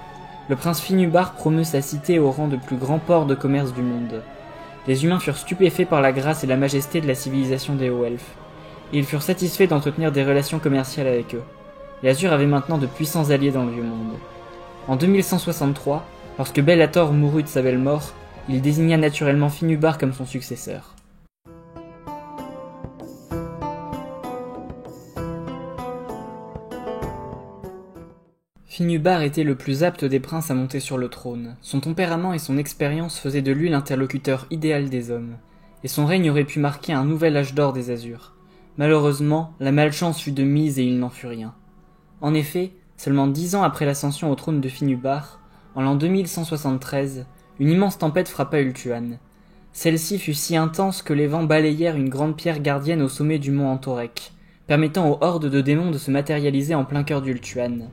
Le prince Finubar promeut sa cité au rang de plus grand port de commerce du monde. Les humains furent stupéfaits par la grâce et la majesté de la civilisation des hauts-elfes. Ils furent satisfaits d'entretenir des relations commerciales avec eux. Les Azur avaient maintenant de puissants alliés dans le vieux monde. En 2163, lorsque Bellator mourut de sa belle mort, il désigna naturellement Finubar comme son successeur. Finubar était le plus apte des princes à monter sur le trône. Son tempérament et son expérience faisaient de lui l'interlocuteur idéal des hommes, et son règne aurait pu marquer un nouvel âge d'or des Azur. Malheureusement, la malchance fut de mise et il n'en fut rien. En effet, seulement 10 ans après l'ascension au trône de Finubar, en l'an 2173, une immense tempête frappa Ultuan. Celle-ci fut si intense que les vents balayèrent une grande pierre gardienne au sommet du mont Antorek, permettant aux hordes de démons de se matérialiser en plein cœur d'Ultuan.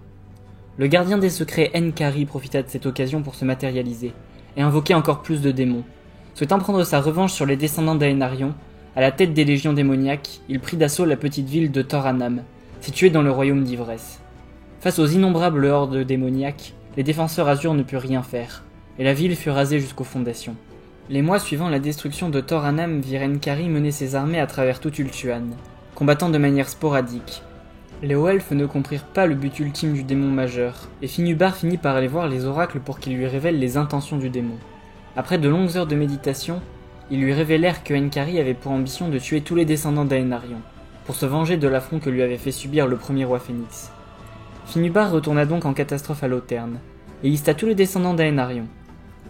Le gardien des secrets Enkari profita de cette occasion pour se matérialiser, et invoquer encore plus de démons. Souhaitant prendre sa revanche sur les descendants d'Aenarion, à la tête des légions démoniaques, il prit d'assaut la petite ville de Toranam, située dans le royaume d'Ivresse. Face aux innombrables hordes démoniaques, les défenseurs Azur ne purent rien faire, et la ville fut rasée jusqu'aux fondations. Les mois suivant la destruction de Toranam virent Enkari mener ses armées à travers toute Ultuan, combattant de manière sporadique. Les hauts-elfes ne comprirent pas le but ultime du démon majeur, et Finubar finit par aller voir les oracles pour qu'ils lui révèlent les intentions du démon. Après de longues heures de méditation, ils lui révélèrent que Enkari avait pour ambition de tuer tous les descendants d'Aenarion, pour se venger de l'affront que lui avait fait subir le premier roi Phénix. Finubar retourna donc en catastrophe à Loterne, et lista tous les descendants d'Aenarion.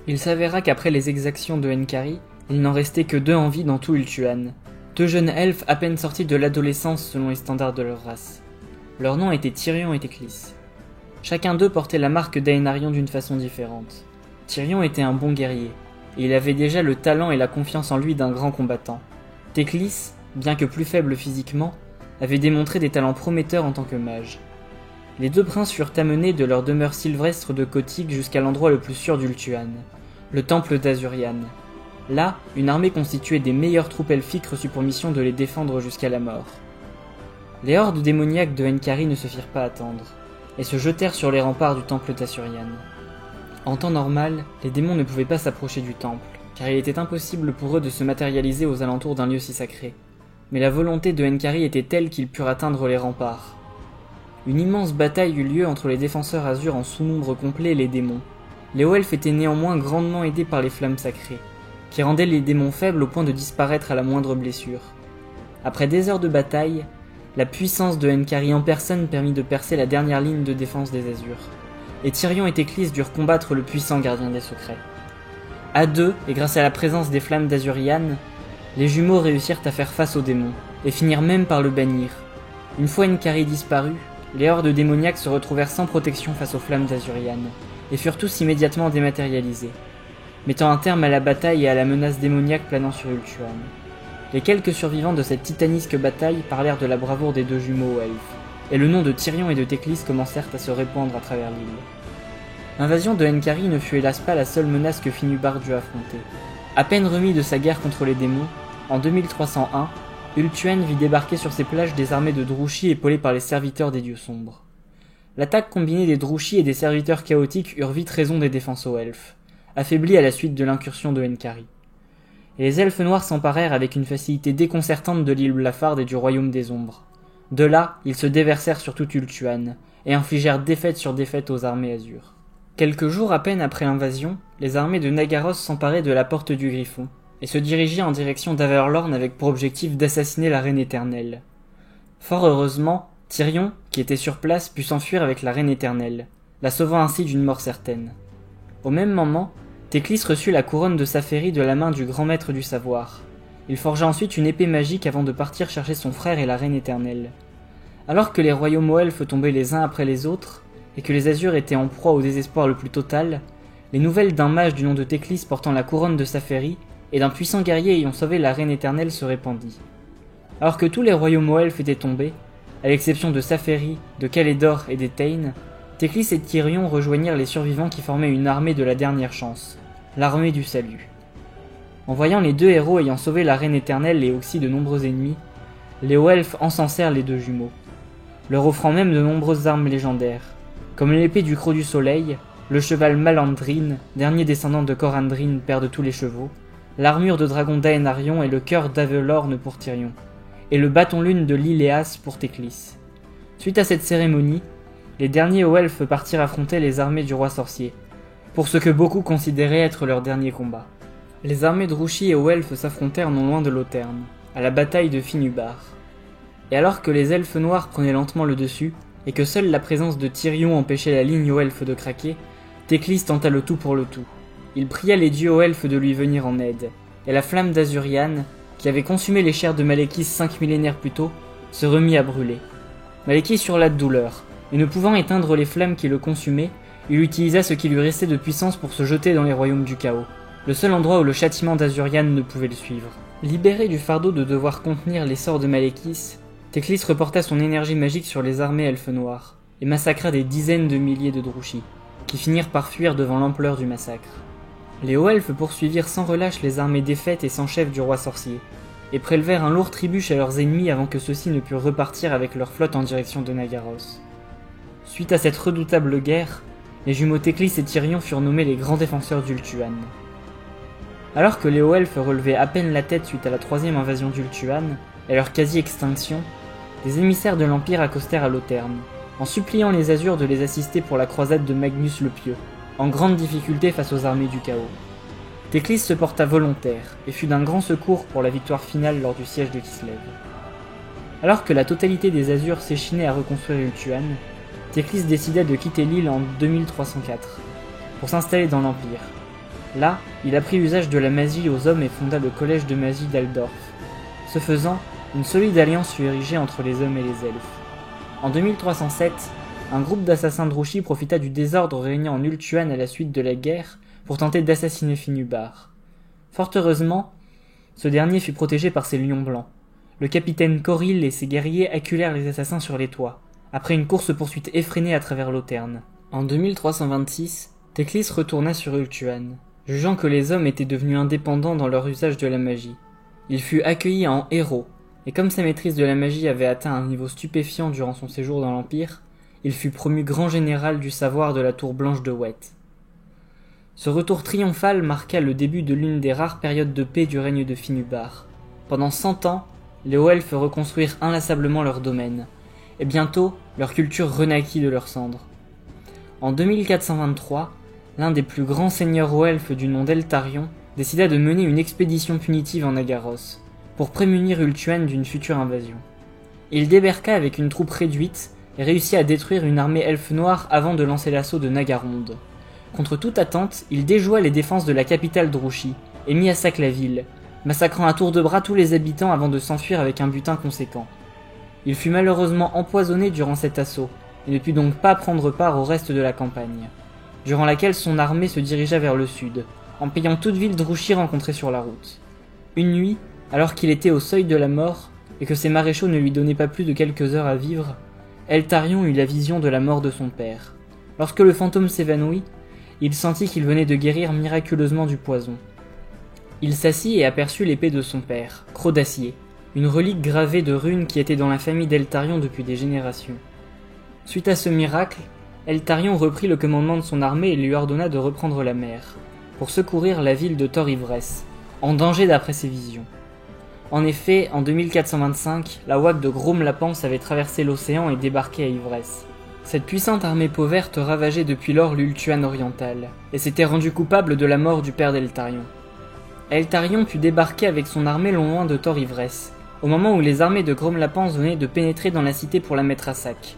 Il s'avéra qu'après les exactions de Enkari, il n'en restait que 2 en vie dans tout Ultuan, 2 jeunes elfes à peine sortis de l'adolescence selon les standards de leur race. Leurs noms étaient Tyrion et Teclis. Chacun d'eux portait la marque d'Aenarion d'une façon différente. Tyrion était un bon guerrier, et il avait déjà le talent et la confiance en lui d'un grand combattant. Teclis, bien que plus faible physiquement, avait démontré des talents prometteurs en tant que mage. Les 2 princes furent amenés de leur demeure sylvestre de Kotig jusqu'à l'endroit le plus sûr d'Ultuan, le temple d'Azurian. Là, une armée constituée des meilleures troupes elfiques reçut pour mission de les défendre jusqu'à la mort. Les hordes démoniaques de Enkari ne se firent pas attendre, et se jetèrent sur les remparts du temple d'Azurian. En temps normal, les démons ne pouvaient pas s'approcher du temple, car il était impossible pour eux de se matérialiser aux alentours d'un lieu si sacré. Mais la volonté de Enkari était telle qu'ils purent atteindre les remparts. Une immense bataille eut lieu entre les défenseurs Azur en sous-nombre complet et les démons. Les hauts-elfes étaient néanmoins grandement aidés par les flammes sacrées, qui rendaient les démons faibles au point de disparaître à la moindre blessure. Après des heures de bataille, la puissance de Enkari en personne permit de percer la dernière ligne de défense des Azur, et Tyrion et Teclis durent combattre le puissant gardien des secrets. À 2, et grâce à la présence des flammes d'Azurian, les jumeaux réussirent à faire face aux démons, et finirent même par le bannir. Une fois Enkari disparu, les hordes démoniaques se retrouvèrent sans protection face aux flammes d'Azurian, et furent tous immédiatement dématérialisés, mettant un terme à la bataille et à la menace démoniaque planant sur Ultuan. Les quelques survivants de cette titanesque bataille parlèrent de la bravoure des 2 jumeaux elfes, et le nom de Tyrion et de Teclis commencèrent à se répandre à travers l'île. L'invasion de Enkari ne fut hélas pas la seule menace que Finubar dut affronter. À peine remis de sa guerre contre les démons, en 2301, Ultuan vit débarquer sur ses plages des armées de Druchis épaulées par les serviteurs des dieux sombres. L'attaque combinée des Druchis et des serviteurs chaotiques eurent vite raison des défenses aux elfes, affaiblis à la suite de l'incursion de Enkari. Et les elfes noirs s'emparèrent avec une facilité déconcertante de l'île Blafarde et du royaume des ombres. De là, ils se déversèrent sur toute Ultuan, et infligèrent défaite sur défaite aux armées Azur. Quelques jours à peine après l'invasion, les armées de Nagaros s'emparaient de la porte du Griffon, et se dirigeait en direction d'Averlorn avec pour objectif d'assassiner la Reine Éternelle. Fort heureusement, Tyrion, qui était sur place, put s'enfuir avec la Reine Éternelle, la sauvant ainsi d'une mort certaine. Au même moment, Théclis reçut la couronne de Saphérie de la main du grand maître du savoir. Il forgea ensuite une épée magique avant de partir chercher son frère et la Reine Éternelle. Alors que les royaumes aux elfes tombaient les uns après les autres, et que les Azurs étaient en proie au désespoir le plus total, les nouvelles d'un mage du nom de Théclis portant la couronne de Saphérie et d'un puissant guerrier ayant sauvé la Reine Éternelle se répandit. Alors que tous les royaumes aux elfes étaient tombés, à l'exception de Saphérie, de Calédor et d'Étaine, Théclis et Tyrion rejoignirent les survivants qui formaient une armée de la dernière chance, l'armée du salut. En voyant les deux héros ayant sauvé la Reine Éternelle et aussi de nombreux ennemis, les hauts elfes encensèrent les deux jumeaux, leur offrant même de nombreuses armes légendaires, comme l'épée du Croc du Soleil, le cheval Malandrine, dernier descendant de Corandrine, père de tous les chevaux, l'armure de dragon d'Aenarion et le cœur d'Avelorn pour Tyrion, et le bâton lune de Liléas pour Théclis. Suite à cette cérémonie, les derniers hauts elfes partirent affronter les armées du roi sorcier, pour ce que beaucoup considéraient être leur dernier combat. Les armées de Druchii et hauts elfes s'affrontèrent non loin de Lothern, à la bataille de Finubar. Et alors que les elfes noirs prenaient lentement le dessus, et que seule la présence de Tyrion empêchait la ligne aux elfes de craquer, Théclis tenta le tout pour le tout. Il pria les dieux aux elfes de lui venir en aide, et la flamme d'Azurian, qui avait consumé les chairs de Malekith 5 millénaires plus tôt, se remit à brûler. Malekith hurla de douleur, et ne pouvant éteindre les flammes qui le consumaient, il utilisa ce qui lui restait de puissance pour se jeter dans les royaumes du chaos, le seul endroit où le châtiment d'Azurian ne pouvait le suivre. Libéré du fardeau de devoir contenir les sorts de Malekith, Théclis reporta son énergie magique sur les armées elfes noires, et massacra des dizaines de milliers de Druchii, qui finirent par fuir devant l'ampleur du massacre. Les hauts elfes poursuivirent sans relâche les armées défaites et sans chef du roi sorcier, et prélevèrent un lourd tribut chez leurs ennemis avant que ceux-ci ne purent repartir avec leur flotte en direction de Nagaros. Suite à cette redoutable guerre, les jumeaux Théclis et Tyrion furent nommés les grands défenseurs d'Ultuan. Alors que les hauts elfes relevaient à peine la tête suite à la troisième invasion d'Ultuan et leur quasi-extinction, des émissaires de l'Empire accostèrent à Lothern, en suppliant les Azurs de les assister pour la croisade de Magnus le Pieux, en grande difficulté face aux armées du chaos. Théclis se porta volontaire, et fut d'un grand secours pour la victoire finale lors du siège de Kislev. Alors que la totalité des Azurs s'échinait à reconstruire Ultuan, Théclis décida de quitter l'île en 2304, pour s'installer dans l'Empire. Là, il apprit l'usage de la magie aux hommes et fonda le collège de magie d'Aldorf. Ce faisant, une solide alliance fut érigée entre les hommes et les elfes. En 2307, un groupe d'assassins Druchii profita du désordre régnant en Ultuan à la suite de la guerre pour tenter d'assassiner Finubar. Fort heureusement, ce dernier fut protégé par ses lions blancs. Le capitaine Coril et ses guerriers acculèrent les assassins sur les toits, après une course-poursuite effrénée à travers Lothern. En 2326, Théclis retourna sur Ultuan, jugeant que les hommes étaient devenus indépendants dans leur usage de la magie. Il fut accueilli en héros, et comme sa maîtrise de la magie avait atteint un niveau stupéfiant durant son séjour dans l'Empire, il fut promu grand général du savoir de la tour blanche de Wet. Ce retour triomphal marqua le début de l'une des rares périodes de paix du règne de Finubar. Pendant 100 ans, les hauts elfes reconstruirent inlassablement leur domaine, et bientôt leur culture renaquit de leurs cendres. En 2423, l'un des plus grands seigneurs hauts elfes du nom d'Eltarion décida de mener une expédition punitive en Nagaros, pour prémunir Ultuan d'une future invasion. Il débarqua avec une troupe réduite et réussit à détruire une armée elfe noire avant de lancer l'assaut de Nagaronde. Contre toute attente, il déjoua les défenses de la capitale Druchii et mit à sac la ville, massacrant à tour de bras tous les habitants avant de s'enfuir avec un butin conséquent. Il fut malheureusement empoisonné durant cet assaut et ne put donc pas prendre part au reste de la campagne, durant laquelle son armée se dirigea vers le sud, en pillant toute ville Druchii rencontrée sur la route. Une nuit, alors qu'il était au seuil de la mort et que ses maréchaux ne lui donnaient pas plus de quelques heures à vivre, Eltarion eut la vision de la mort de son père. Lorsque le fantôme s'évanouit, il sentit qu'il venait de guérir miraculeusement du poison. Il s'assit et aperçut l'épée de son père, Croc d'acier, une relique gravée de runes qui était dans la famille d'Eltarion depuis des générations. Suite à ce miracle, Eltarion reprit le commandement de son armée et lui ordonna de reprendre la mer, pour secourir la ville de Tor-Ivresse, en danger d'après ses visions. En effet, en 2425, la Wag de Grom-la-Panse avait traversé l'océan et débarqué à Ivresse. Cette puissante armée peau verte ravageait depuis lors l'Ultuan orientale, et s'était rendue coupable de la mort du père d'Eltarion. Eltarion put débarquer avec son armée loin de Tor Ivresse, au moment où les armées de Gromlapens venaient de pénétrer dans la cité pour la mettre à sac.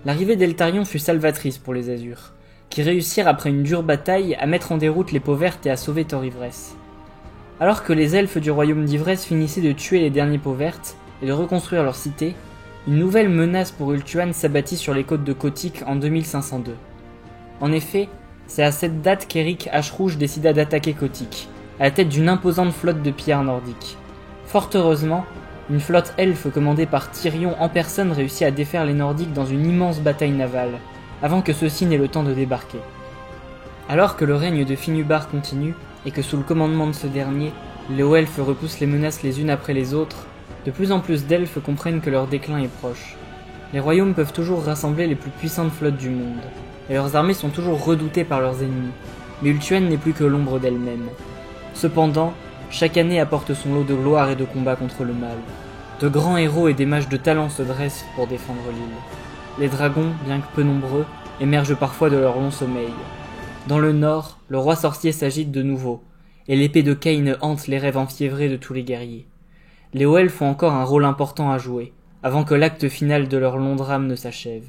L'arrivée d'Eltarion fut salvatrice pour les Azurs, qui réussirent après une dure bataille à mettre en déroute les peaux vertes et à sauver Tor Ivresse. Alors que les elfes du royaume d'Ivresse finissaient de tuer les derniers peaux vertes et de reconstruire leur cité, une nouvelle menace pour Ultuan s'abattit sur les côtes de Kotik en 2502. En effet, c'est à cette date qu'Éric Hache-Rouge décida d'attaquer Kotik, à la tête d'une imposante flotte de pillards nordiques. Fort heureusement, une flotte elfe commandée par Tyrion en personne réussit à défaire les Nordiques dans une immense bataille navale, avant que ceux-ci n'aient le temps de débarquer. Alors que le règne de Finubar continue, et que sous le commandement de ce dernier, les hauts elfes repoussent les menaces les unes après les autres, de plus en plus d'elfes comprennent que leur déclin est proche. Les royaumes peuvent toujours rassembler les plus puissantes flottes du monde, et leurs armées sont toujours redoutées par leurs ennemis, mais Ultuan n'est plus que l'ombre d'elle-même. Cependant, chaque année apporte son lot de gloire et de combats contre le mal. De grands héros et des mages de talent se dressent pour défendre l'île. Les dragons, bien que peu nombreux, émergent parfois de leur long sommeil. Dans le nord, le roi sorcier s'agite de nouveau, et l'épée de Kain hante les rêves enfiévrés de tous les guerriers. Les hauts elfes ont encore un rôle important à jouer, avant que l'acte final de leur long drame ne s'achève.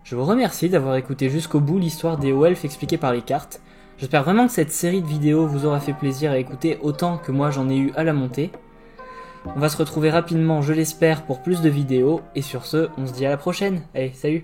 Je vous remercie d'avoir écouté jusqu'au bout l'histoire des hauts elfes expliquée par les cartes. J'espère vraiment que cette série de vidéos vous aura fait plaisir à écouter autant que moi j'en ai eu à la monter. On va se retrouver rapidement, je l'espère, pour plus de vidéos, et sur ce, on se dit à la prochaine. Allez, salut!